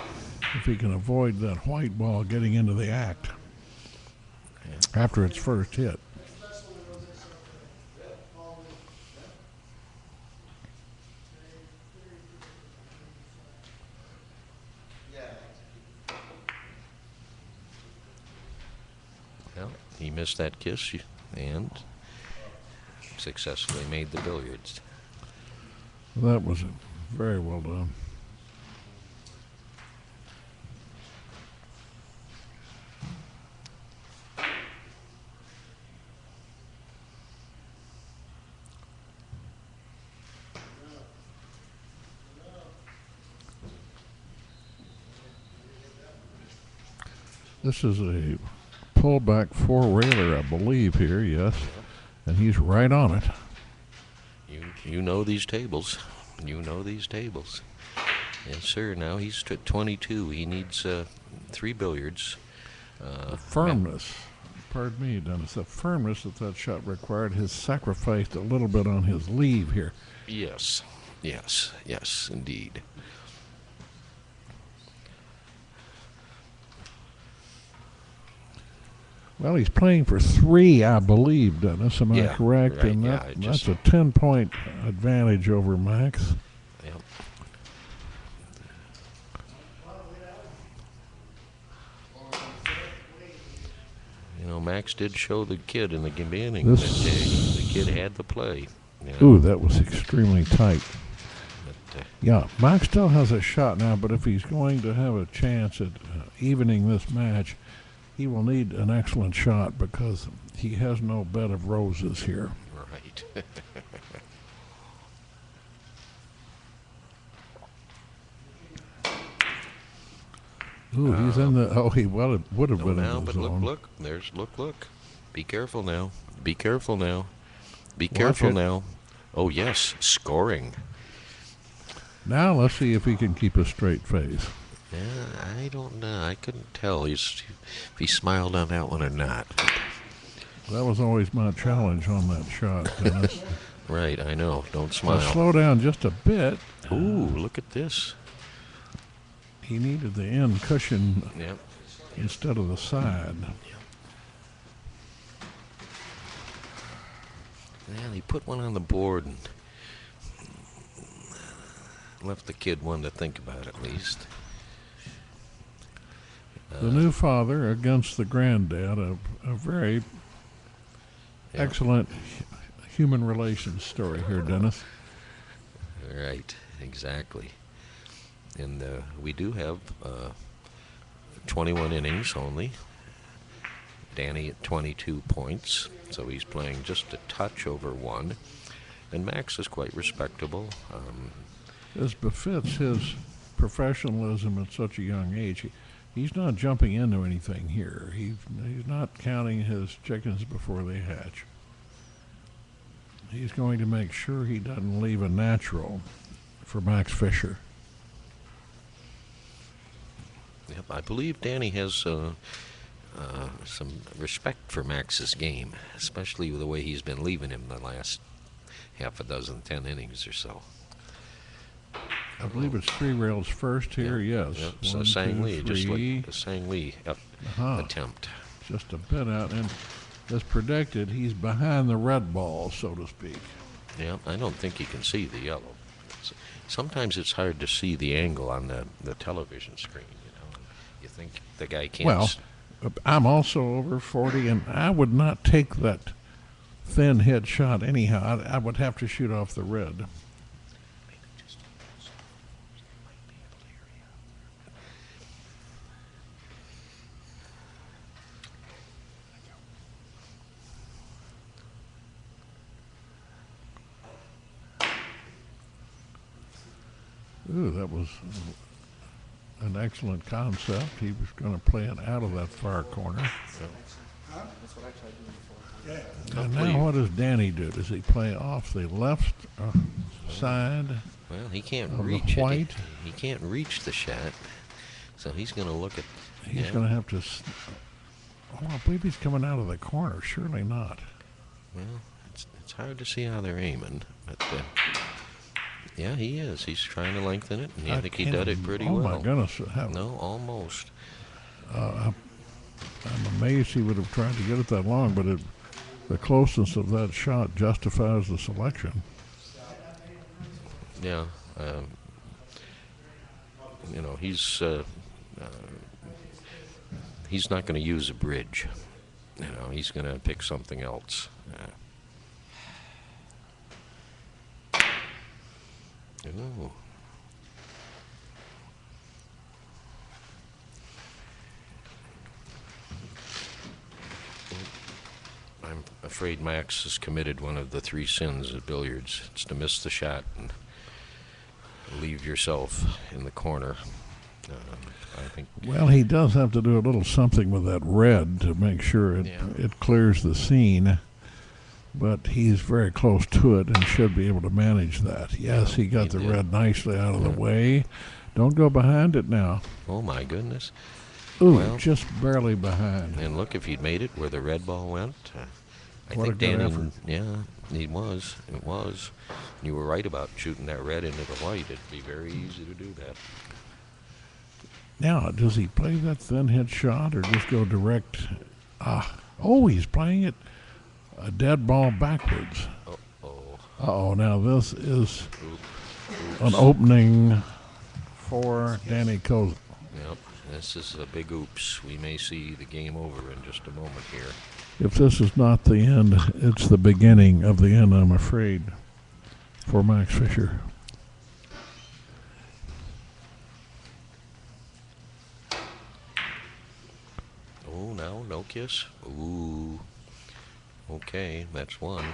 if he can avoid that white ball getting into the act after its first hit. Well, he missed that kiss and successfully made the billiards. That was very well done. This is a pullback 4-railer, I believe, here, yes. And he's right on it. You know these tables. You know these tables. Yes, sir. Now he's at 22. He needs 3 billiards. The firmness, pardon me, Dennis, the firmness that shot required has sacrificed a little bit on his leave here. Yes. Yes. Yes, indeed. Well, he's playing for 3, I believe, Dennis. Am I Yeah, correct? right, And yeah, that's a 10-point advantage over Max. Yep. You know, Max did show the kid in the beginning that the kid had to play. You know, Ooh, that was extremely tight. but, Yeah, Max still has a shot now, but if he's going to have a chance at evening this match, he will need an excellent shot because he has no bed of roses here. right. Ooh, he's in the. Oh, he would have No, been now, in the but zone. look. There's look. Be careful now. Be careful now. Be Watch careful it. now. Oh yes, scoring. Now let's see if he can keep a straight face. Yeah, I don't know. I couldn't tell if he smiled on that one or not. That was always my challenge on that shot, Dennis. Right, I know. Don't So smile. slow down just a bit. Ooh, look at this. He needed the end cushion Yep. instead of the side. Yeah, he put one on the board and left the kid one to think about at least. The new father against the granddad, a very Yeah. excellent human relations story here, Dennis. Right, exactly. And we do have 21 innings only. Danny at 22 points, so he's playing just a touch over one. And Max is quite respectable. This befits his professionalism at such a young age. He's not jumping into anything here. He's not counting his chickens before they hatch. He's going to make sure he doesn't leave a natural for Max Fisher. Yep, I believe Danny has some respect for Max's game, especially with the way he's been leaving him the last half a dozen, 10 innings or so. I believe it's three rails first here, yes. Yep. So One, Sang two, Lee, just three. like the Sang Lee Uh-huh. attempt. Just a bit out, and as predicted, he's behind the red ball, so to speak. Yeah, I don't think you can see the yellow. Sometimes it's hard to see the angle on the television screen, you know. You think the guy can't. Well, I'm also over 40, and I would not take that thin hit shot anyhow. I would have to shoot off the red. Ooh, that was an excellent concept. He was going to play it out of that far corner. And now what does Danny do? Does he play off the left side? Well, he can't of the reach it. white? He can't reach the shot, so he's going to look at. He's yeah. going to have to. Oh, I believe he's coming out of the corner. Surely not. Well, it's hard to see how they're aiming, but yeah, he is. He's trying to lengthen it, and I think he did it pretty well. Oh my goodness! No, almost. I'm amazed he would have tried to get it that long, but the closeness of that shot justifies the selection. Yeah, you know, he's not going to use a bridge. You know, he's going to pick something else. Ooh. I'm afraid Max has committed one of the three sins at billiards. It's to miss the shot and leave yourself in the corner. I think. Well, he does have to do a little something with that red to make sure it clears the scene. But he's very close to it and should be able to manage that. Yes, he got the red nicely out of the way. Don't go behind it now. Oh, my goodness. Ooh, Well, just barely behind. And look, if he'd made it where the red ball went, I What think a good Danny. effort. Yeah, it was. You were right about shooting that red into the white. It'd be very easy to do that. Now, does he play that thin hit shot or just go direct? Oh, he's playing it a dead ball backwards. Uh-oh. Uh-oh, now this is Oops. an opening for Danny Kozel. Yep, this is a big oops. We may see the game over in just a moment here. If this is not the end, it's the beginning of the end, I'm afraid, for Max Fisher. Oh, no kiss. Ooh. Okay, that's one.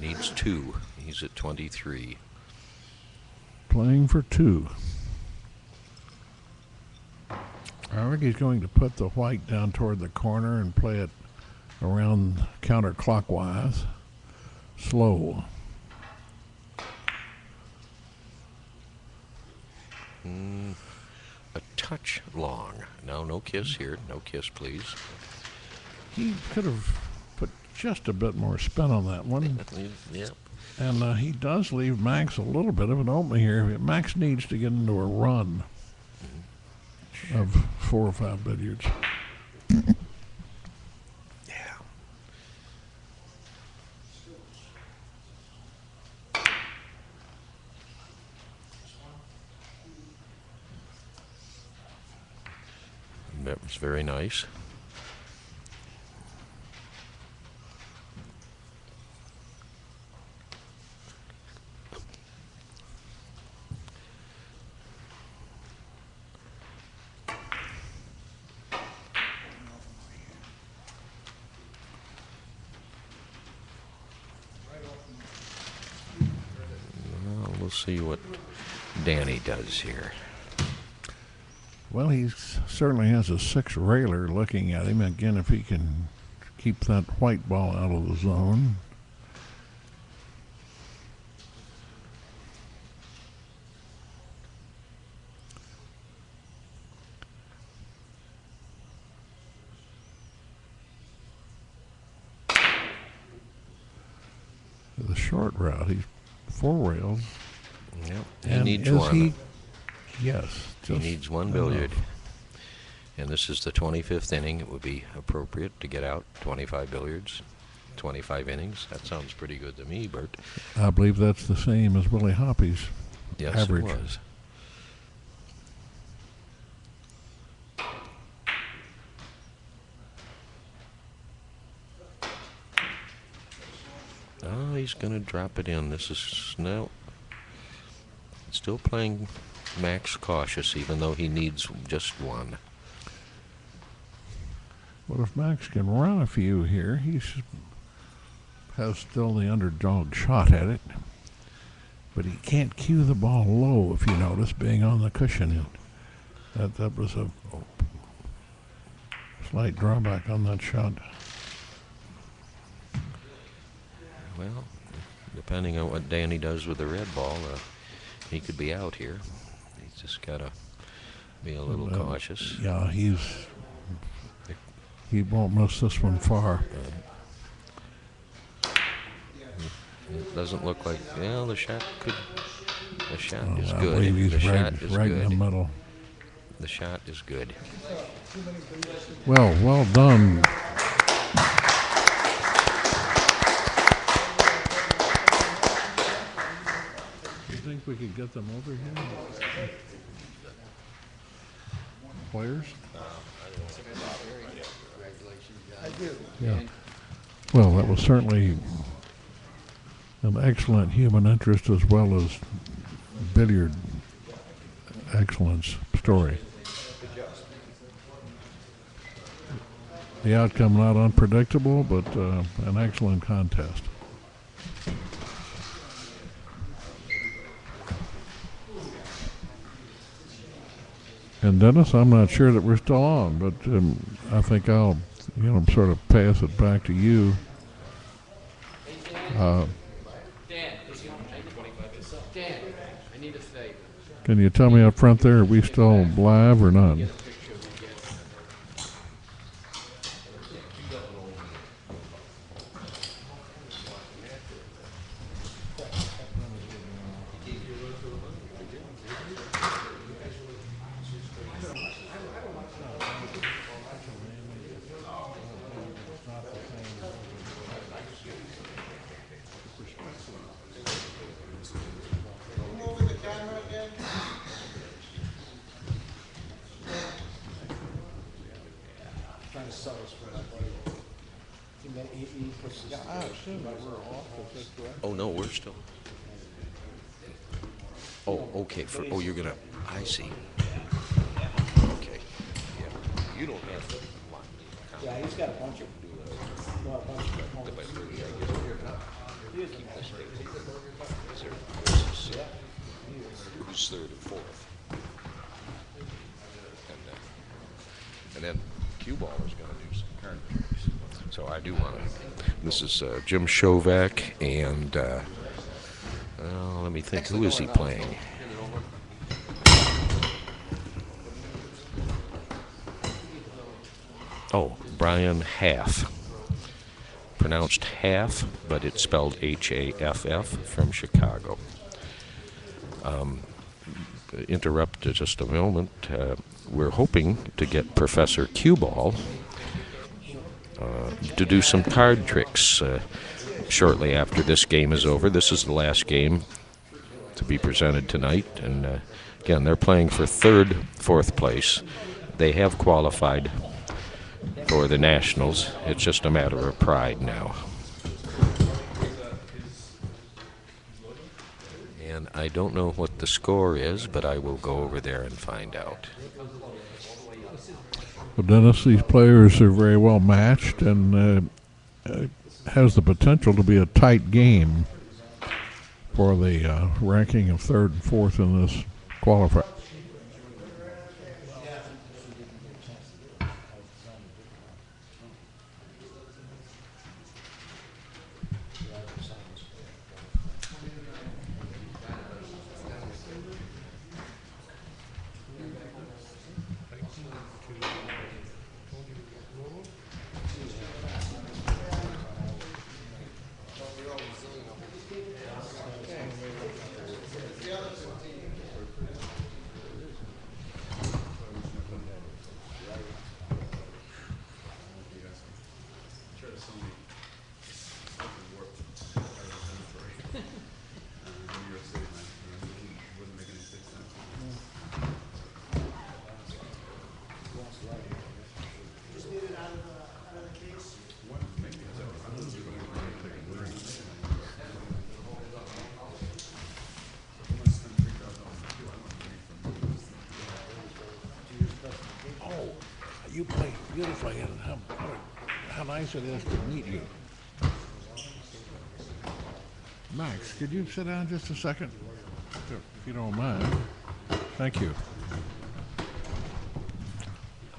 Needs two. He's at 23. Playing for two. I think he's going to put the white down toward the corner and play it around counterclockwise. Slow. A touch long. No kiss here. No kiss, please. He could have put just a bit more spin on that one. Yep. And he does leave Max a little bit of an opening here. Max needs to get into a run of 4 or 5 billiards. Yeah. That was very nice. Well, we'll see what Danny does here. Well, he certainly has a 6 railer looking at him. Again, if he can keep that white ball out of the zone. The short route, he's 4 rails. Yep. He And needs is one. Yes. He needs one billiard. And this is the 25th inning. It would be appropriate to get out 25 billiards, 25 innings. That sounds pretty good to me, Bert. I believe that's the same as Willie Hoppy's Yes, average. it was. Oh, he's going to drop it in. This is Snell. Still playing max cautious, even though he needs just one. Well, if Max can run a few here, he has still the underdog shot at it. But he can't cue the ball low, if you notice, being on the cushion. That was a slight drawback on that shot. Well, depending on what Danny does with the red ball, he could be out here. He's just got to be a little cautious. Yeah, he won't miss this one far. It doesn't look like, well, the shot is I good. believe he's The shot is right in the good. middle. The shot is good. Well done. You think we could get them over here? Players? Yeah. Well, that was certainly an excellent human interest as well as billiard excellence story. The outcome not unpredictable, but an excellent contest. And Dennis, I'm not sure that we're still on, but I think I'll, sort of pass it back to you. Dan, I need a favor. Can you tell me up front there, are we still live or not? Trying to sell us for that. He puts this. I assume that we're off, is that correct? Oh, no, we're still. Oh, okay. You're going to, I see. Okay. Yeah. You don't have to. Yeah, he's got a bunch of. Well, a bunch of homes. Who's third and fourth? And then cue ball is going to do some card tricks. So I do want to. This is Jim Shovak, and let me think. Who is he playing? Oh, Brian Haff. Pronounced half, but it's spelled H-A-F-F, from Chicago. Interrupt just a moment. We're hoping to get Professor Cue Ball to do some card tricks shortly after this game is over. This is the last game to be presented tonight, and again, they're playing for fourth place. they have qualified for the Nationals. It's just a matter of pride now. And I don't know what the score is, but I will go over there and find out. Well, Dennis, these players are very well matched and has the potential to be a tight game for the ranking of third and fourth in this qualifier. You play beautifully, and how nice it is to meet you. Max, could you sit down just a second, if you don't mind? Thank you.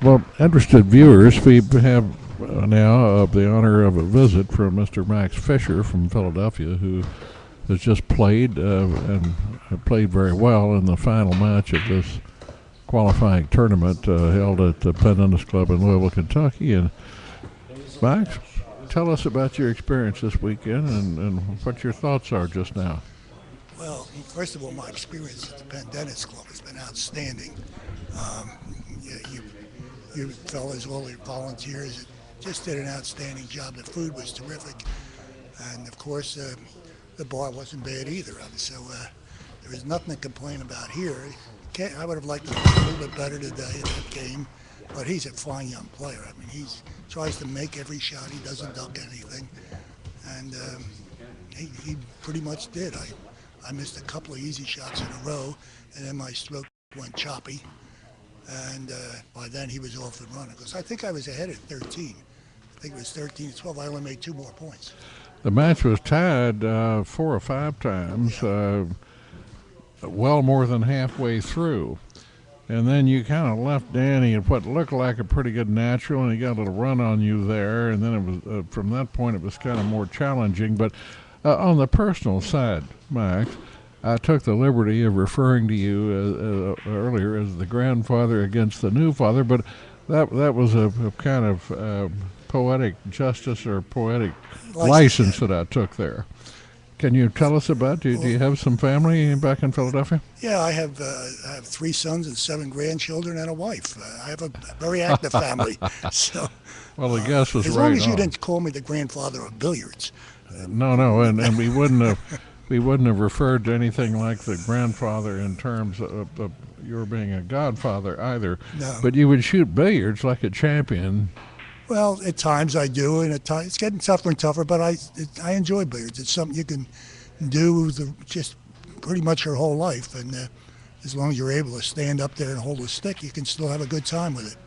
Well, interested viewers, we have now the honor of a visit from Mr. Max Fisher from Philadelphia, who has just played and played very well in the final match of this qualifying tournament held at the Penn Tennis Club in Louisville, Kentucky. And Max, tell us about your experience this weekend and what your thoughts are just now. Well, first of all, my experience at the Penn Tennis Club has been outstanding. You fellas, all your volunteers, just did an outstanding job. The food was terrific, and of course, the bar wasn't bad either. So there was nothing to complain about here. I would have liked to play a little bit better today in that game, but he's a fine young player. I mean, he tries to make every shot. He doesn't duck anything, and he pretty much did. I missed a couple of easy shots in a row, and then my stroke went choppy, and by then he was off and running. Because I think I was ahead at 13. I think it was 13-12. I only made 2 more points. The match was tied 4 or 5 times. Well more than halfway through, and then you kind of left Danny at what looked like a pretty good natural, and he got a little run on you there, and then it was from that point it was kind of more challenging. But on the personal side, Max, I took the liberty of referring to you earlier as the grandfather against the new father, but that was a kind of poetic justice or poetic license that I took there. Can you tell us about, do you have some family back in Philadelphia? Yeah, I have 3 sons and 7 grandchildren and a wife. I have a very active family. So, well, the guess was as right long as you on. didn't call me the grandfather of billiards. No, and we wouldn't have referred to anything like the grandfather in terms of your being a godfather either. No. But you would shoot billiards like a champion. Well, at times I do, and at times it's getting tougher and tougher. But I enjoy billiards. It's something you can do just pretty much your whole life, and as long as you're able to stand up there and hold a stick, you can still have a good time with it.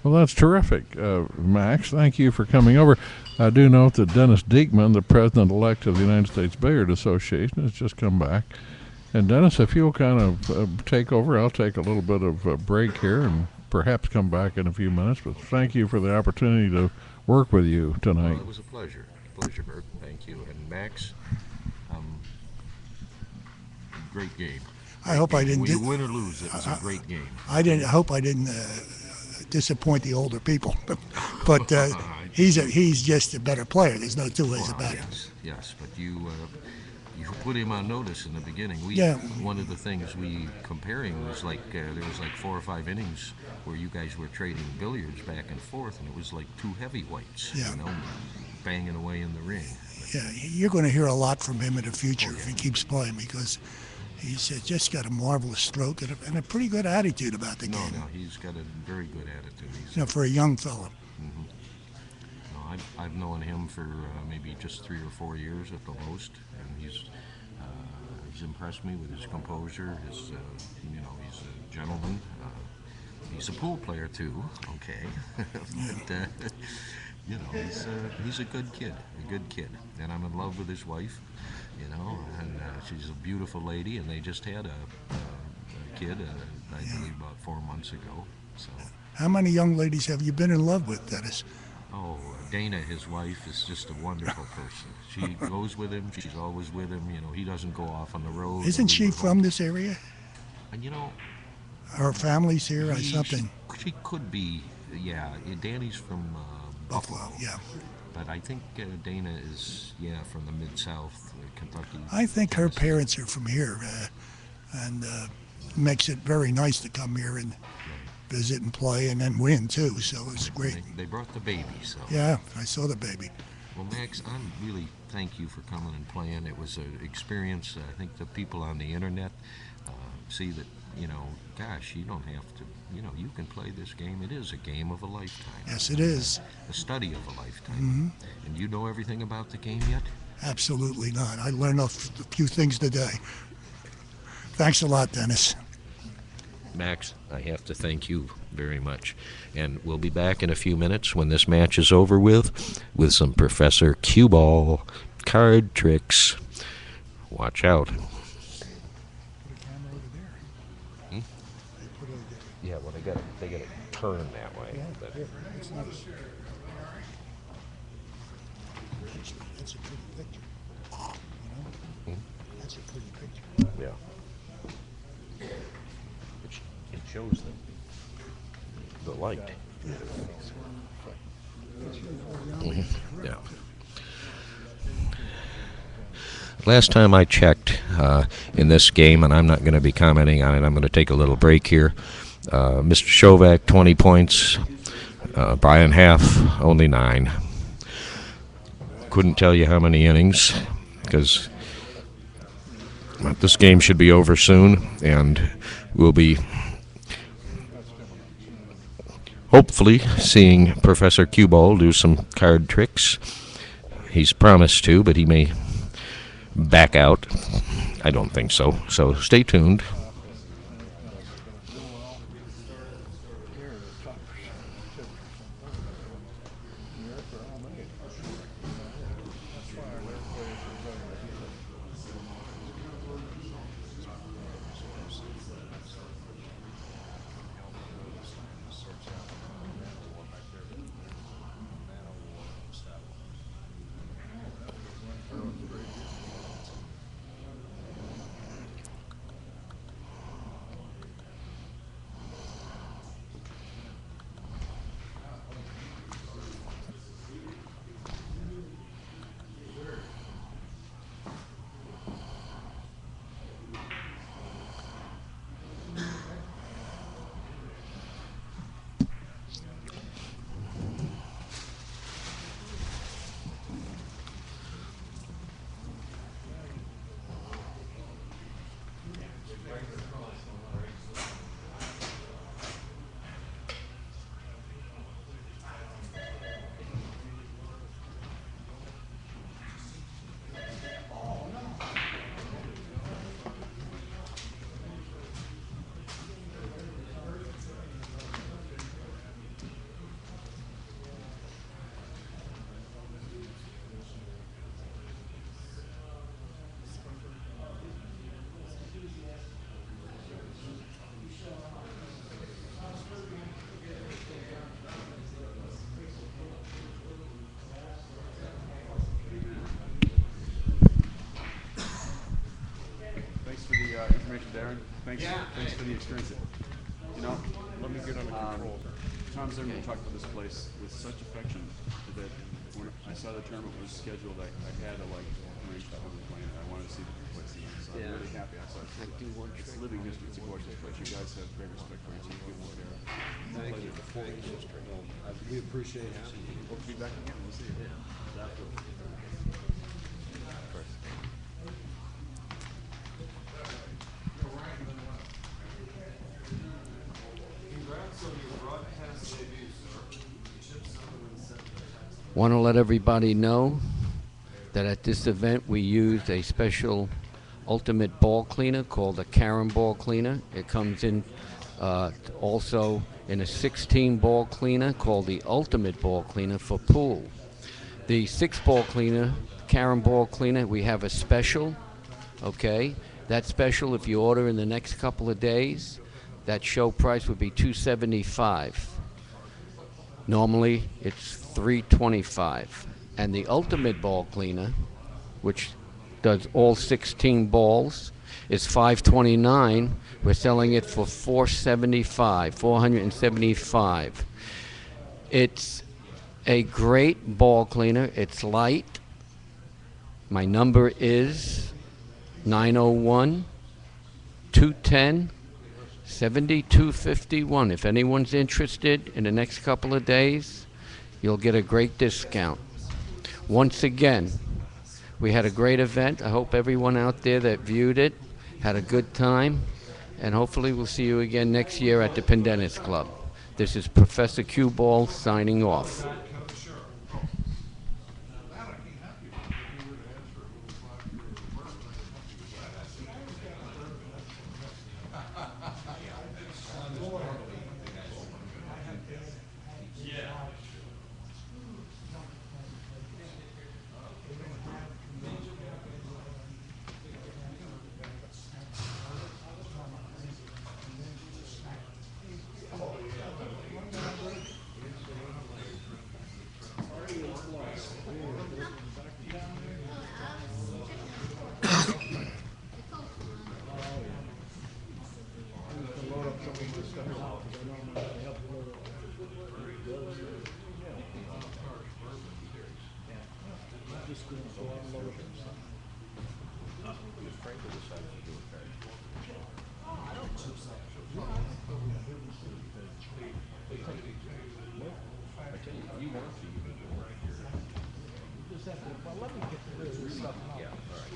Well, that's terrific, Max. Thank you for coming over. I do note that Dennis Diekman, the president-elect of the United States Billiard Association, has just come back. And Dennis, if you'll kind of take over, I'll take a little bit of a break here and perhaps come back in a few minutes. But thank you for the opportunity to work with you tonight. Well, it was a pleasure. Pleasure, Bert. Thank you. And Max, great game. I hope I didn't. You win or lose, it was a great game. I hope I didn't disappoint the older people, but he's just a better player. There's no 2 ways about it. Yes, but you put him on notice in the beginning. One of the things we comparing was like there was like 4 or 5 innings where you guys were trading billiards back and forth, and it was like 2 heavyweights, banging away in the ring. Yeah, you're going to hear a lot from him in the future if he keeps playing, because He's just got a marvelous stroke and a pretty good attitude about the No, game. no, he's got a very good attitude. He's, You know, for a young fellow. no, I've known him for maybe just 3 or 4 years at the most, and he's impressed me with his composure. His, you know, he's a gentleman. He's a pool player too. Okay, but you know, he's a good kid, and I'm in love with his wife. You know, and she's a beautiful lady, and they just had a kid, I believe, about 4 months ago. So. How many young ladies have you been in love with, Dennis? Oh, Dana, his wife, is just a wonderful person. She goes with him. She's always with him. You know, he doesn't go off on the road. Isn't she from this area? And you know, Her family's here or something? She could be. Yeah, Danny's from Buffalo, yeah. But I think Dana is, from the Mid-South, Kentucky. I think her Tennessee. parents are from here, and makes it very nice to come here and visit and play and then win too. So it's great. They brought the baby, so. Yeah, I saw the baby. Well, Max, I'm really thank you for coming and playing. It was an experience. I think the people on the internet see that, you know, gosh, you don't have to, you know, you can play this game. It is a game of a lifetime. Yes, it is. A study of a lifetime. Mm-hmm. And you know everything about the game yet? Absolutely not. I learned a few things today. Thanks a lot, Dennis. Max, I have to thank you very much. And we'll be back in a few minutes when this match is over with some Professor Cue Ball card tricks. Watch out. Yeah, well, they got to turn that way. But That's a pretty picture. You know? That's a pretty picture. yeah, it shows the light. Yeah. Last time I checked in this game, and I'm not going to be commenting on it, I'm going to take a little break here. Mr. Shovak, 20 points. Brian Half, only 9. Couldn't tell you how many innings, because this game should be over soon, and we'll be hopefully seeing Professor Cue Ball do some card tricks. He's promised to, but he may back out. I don't think so. So stay tuned. Information, Darren. Thanks for the experience. You know, let me get under control. Tom Zimmerman talked about this place with such affection that when I saw the tournament was scheduled, I had to arrange to come and play. I wanted to see the place again. So I'm really happy. I saw it. It's living history. It's a gorgeous place. You guys have great respect for each other. Thank you. We appreciate it. Hope to be back again. We'll see you. Want to let everybody know that at this event we used a special ultimate ball cleaner called a Karen ball cleaner. It comes in also in a 16 ball cleaner called the ultimate ball cleaner for pool. The 6 ball cleaner, Karen ball cleaner, we have a special, okay? That special, if you order in the next couple of days, that show price would be $275. Normally it's $325. And the ultimate ball cleaner, which does all 16 balls, is $529. We're selling it for $475. It's a great ball cleaner. It's light. My number is 901-210-7251. If anyone's interested in the next couple of days, you'll get a great discount. Once again, we had a great event. I hope everyone out there that viewed it had a good time, and hopefully we'll see you again next year at the Pendennis Club. This is Professor Cue Ball signing off.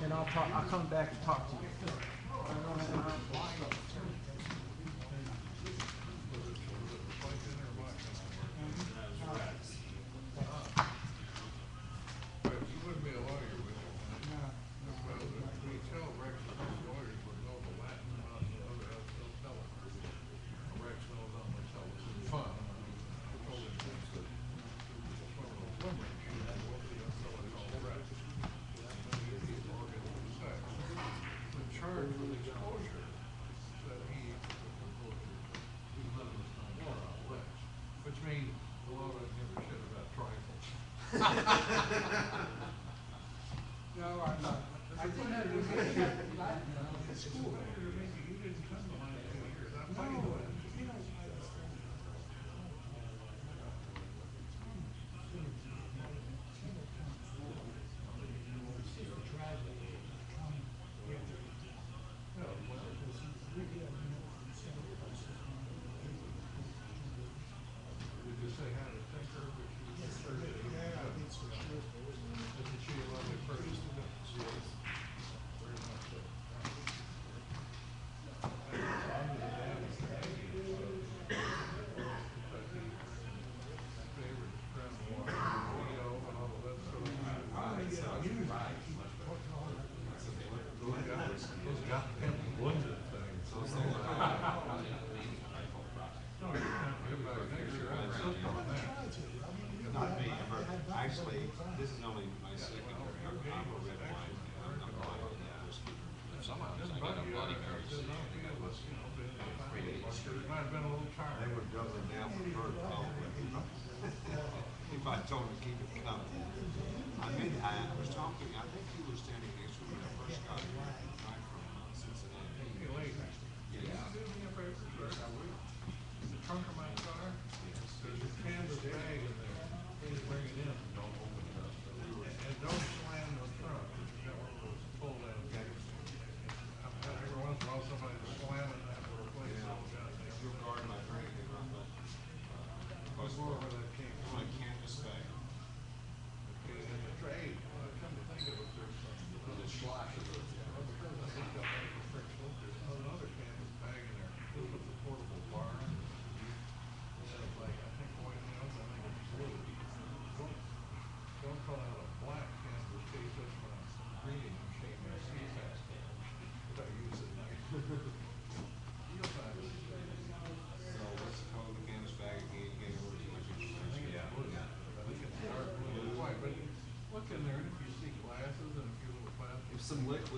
And I'll come back and talk to you. Actually, this is only my second year. I'm a red wine. I'm not buying whiskey. Sometimes I get a Bloody Mary. They were doubling down for her probably. If I told them to keep it coming. I was talking, I think he was standing next to me when I first got here, right from Cincinnati. Yeah. Do me a favor, sir. The trunk of my car, there's a canvas bag in there. Please bring it in and don't open it up. And don't slam the trunk. That one was pulled out. Every once in a while somebody's slamming that little place. You'll guard my drinking, right? Where that came from. My canvas bag. Okay, and the trade, come to think of it, there's some. Because I think that was for French lookers. There's another canvas bag in there. This was a portable bar. Instead of like, I think white nails, I think it's blue.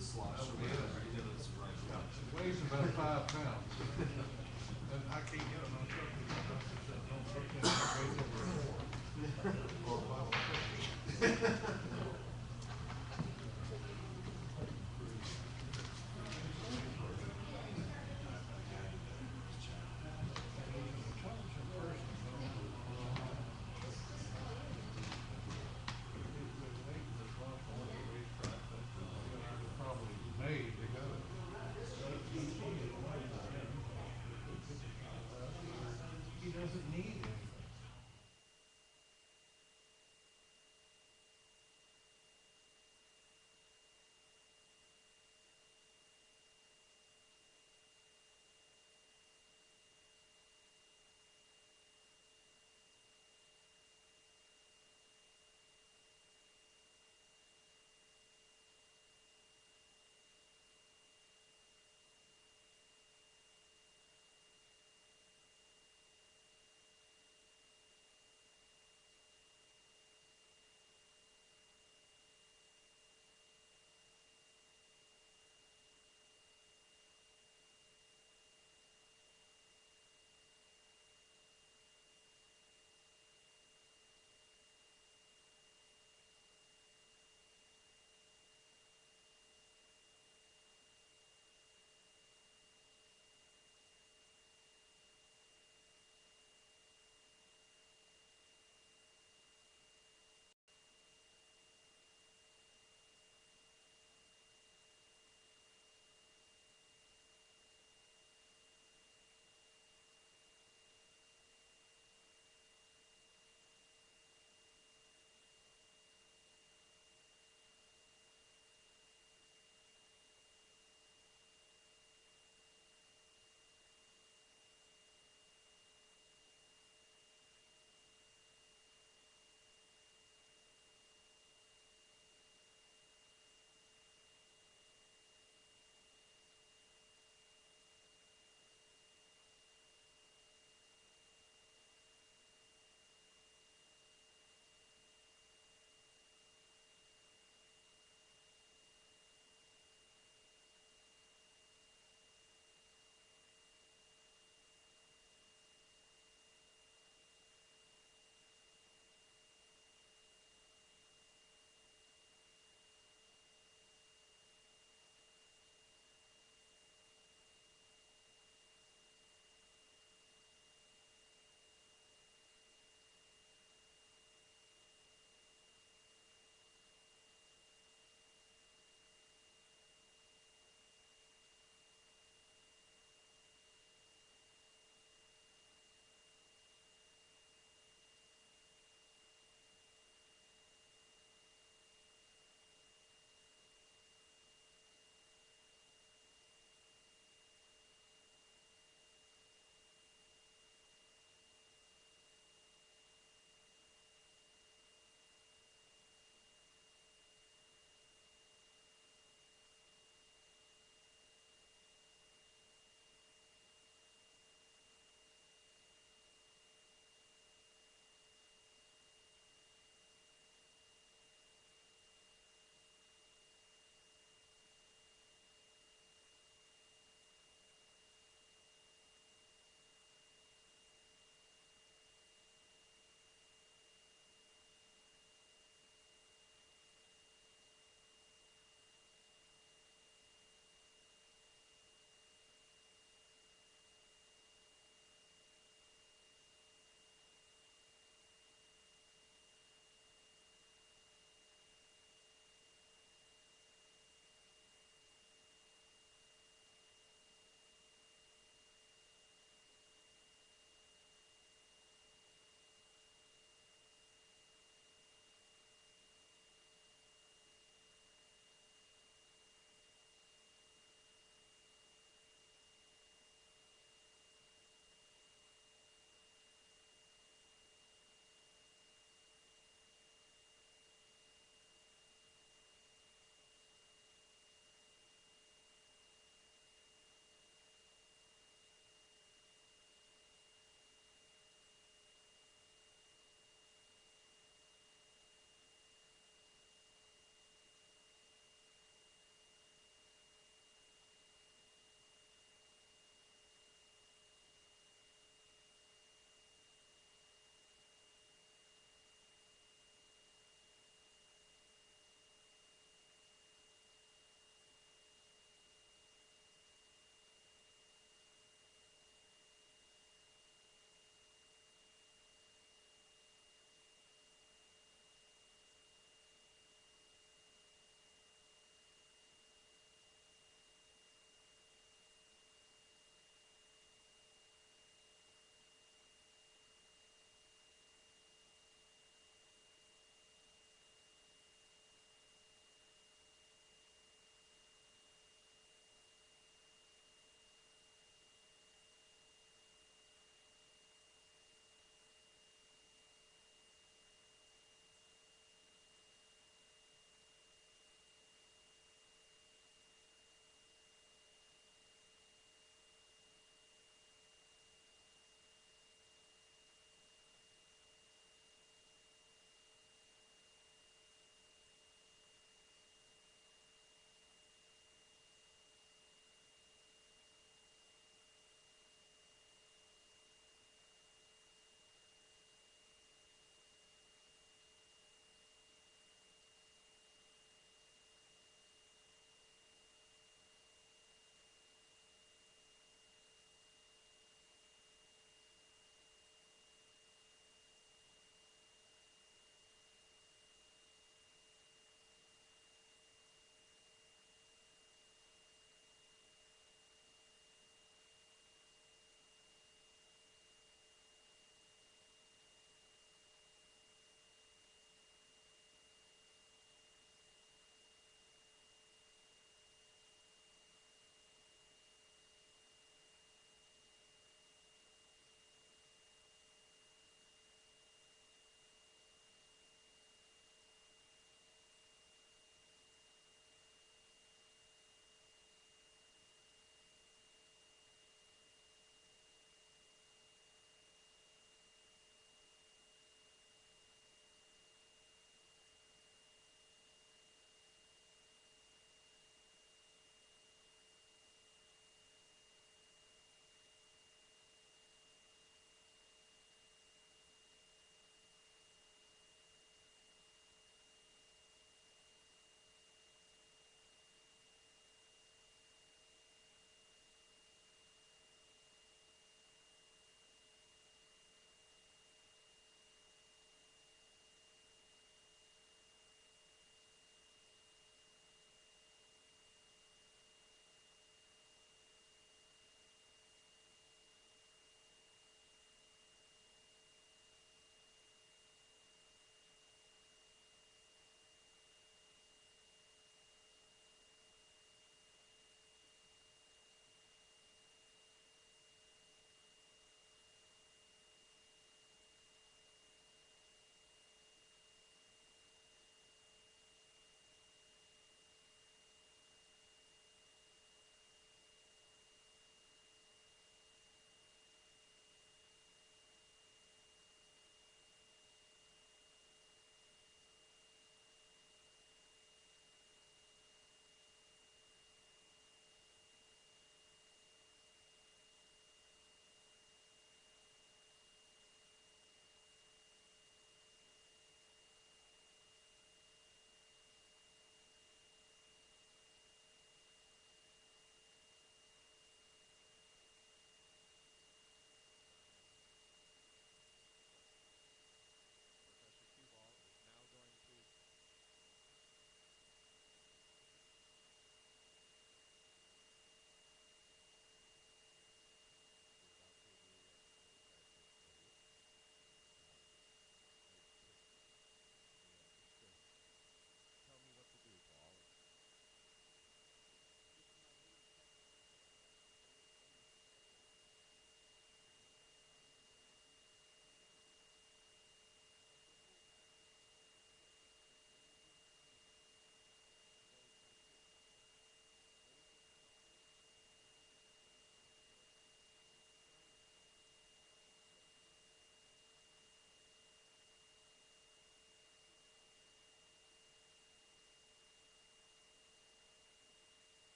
It weighs about 5 pounds. And I can't get it on something because the doctor said, don't put that, it weighs over 4 or 5 or 6. Probably made to go. He doesn't need it.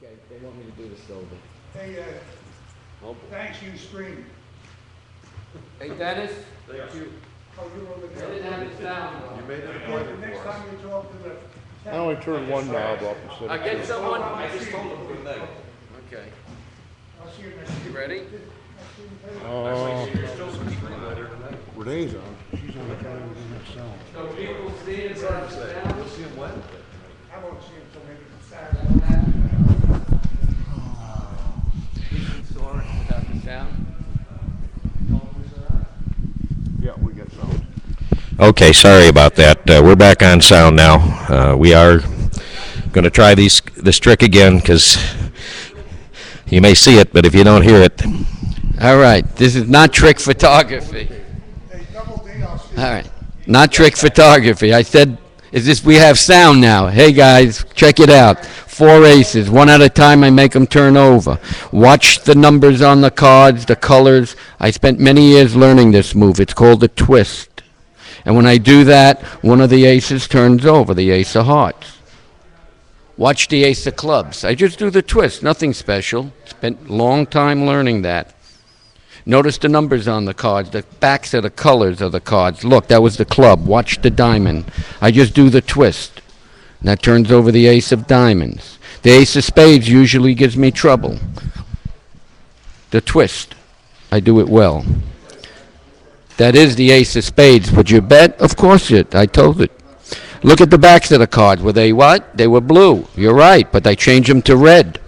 Okay, they want me to do the silver. Hey, thanks, you stream. Hey, Dennis? Thank you. Oh, you're over I there. didn't have it down. Next time you talk to the. I only turned one knob up instead I of get two. someone. I just told him good night. Okay. I'll see you next week. You ready? Renee's on. She's on the phone with him herself. So people see it. I won't see him until maybe Saturday. Without the sound. Yeah, we got sound. Okay, sorry about that. We're back on sound now. We are going to try this trick again because you may see it, but if you don't hear it. All right. This is not trick photography. Hey, double D, I'll see you. All right. Not trick photography. I said, we have sound now. Hey guys, check it out. 4 aces. One at a time, I make them turn over. Watch the numbers on the cards, the colors. I spent many years learning this move. It's called a twist. And when I do that, one of the aces turns over, the ace of hearts. Watch the ace of clubs. I just do the twist, nothing special. Spent a long time learning that. Notice the numbers on the cards, the backs of the colors of the cards. Look, that was the club. Watch the diamond. I just do the twist. And that turns over the ace of diamonds. The ace of spades usually gives me trouble. The twist. I do it well. That is the ace of spades. Would you bet? Of course it. I told it. Look at the backs of the cards. Were they what? They were blue. You're right, but I change them to red.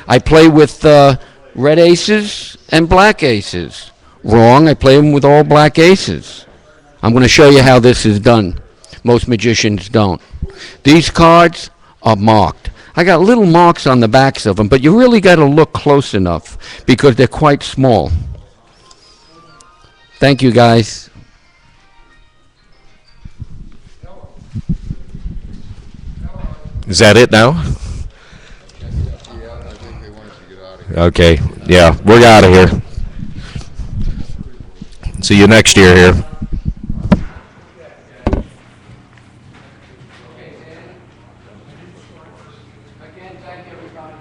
I play with red aces and black aces. Wrong. I play them with all black aces. I'm going to show you how this is done. Most magicians don't. These cards are marked. I got little marks on the backs of them, but you really got to look close enough because they're quite small. Thank you, guys. Is that it now? Okay, yeah, we're out of here. See you next year here. Again, thank everybody.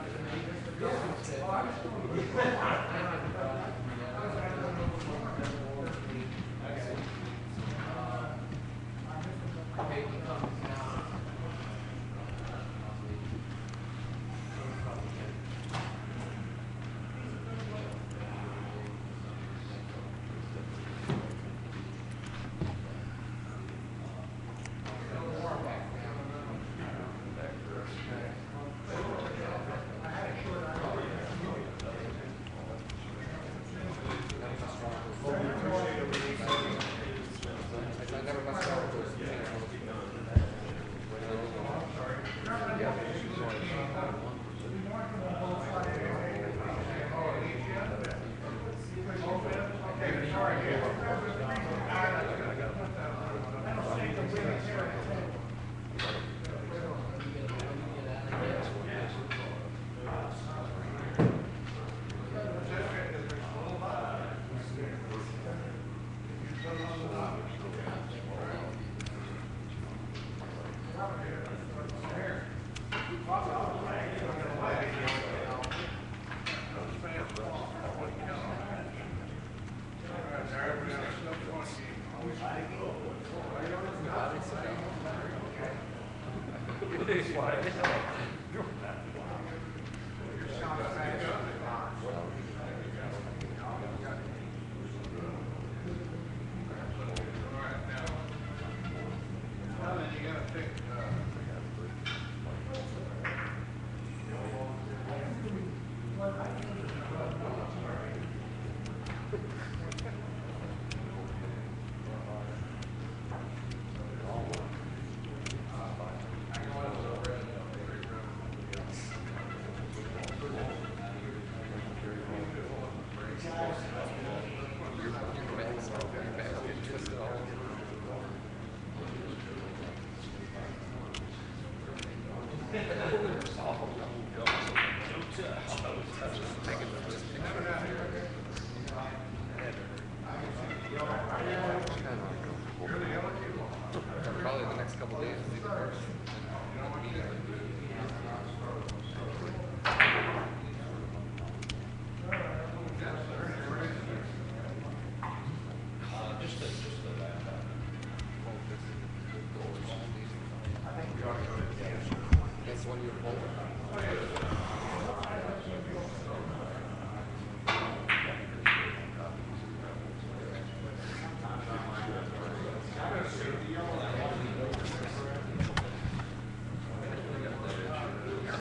one you won't.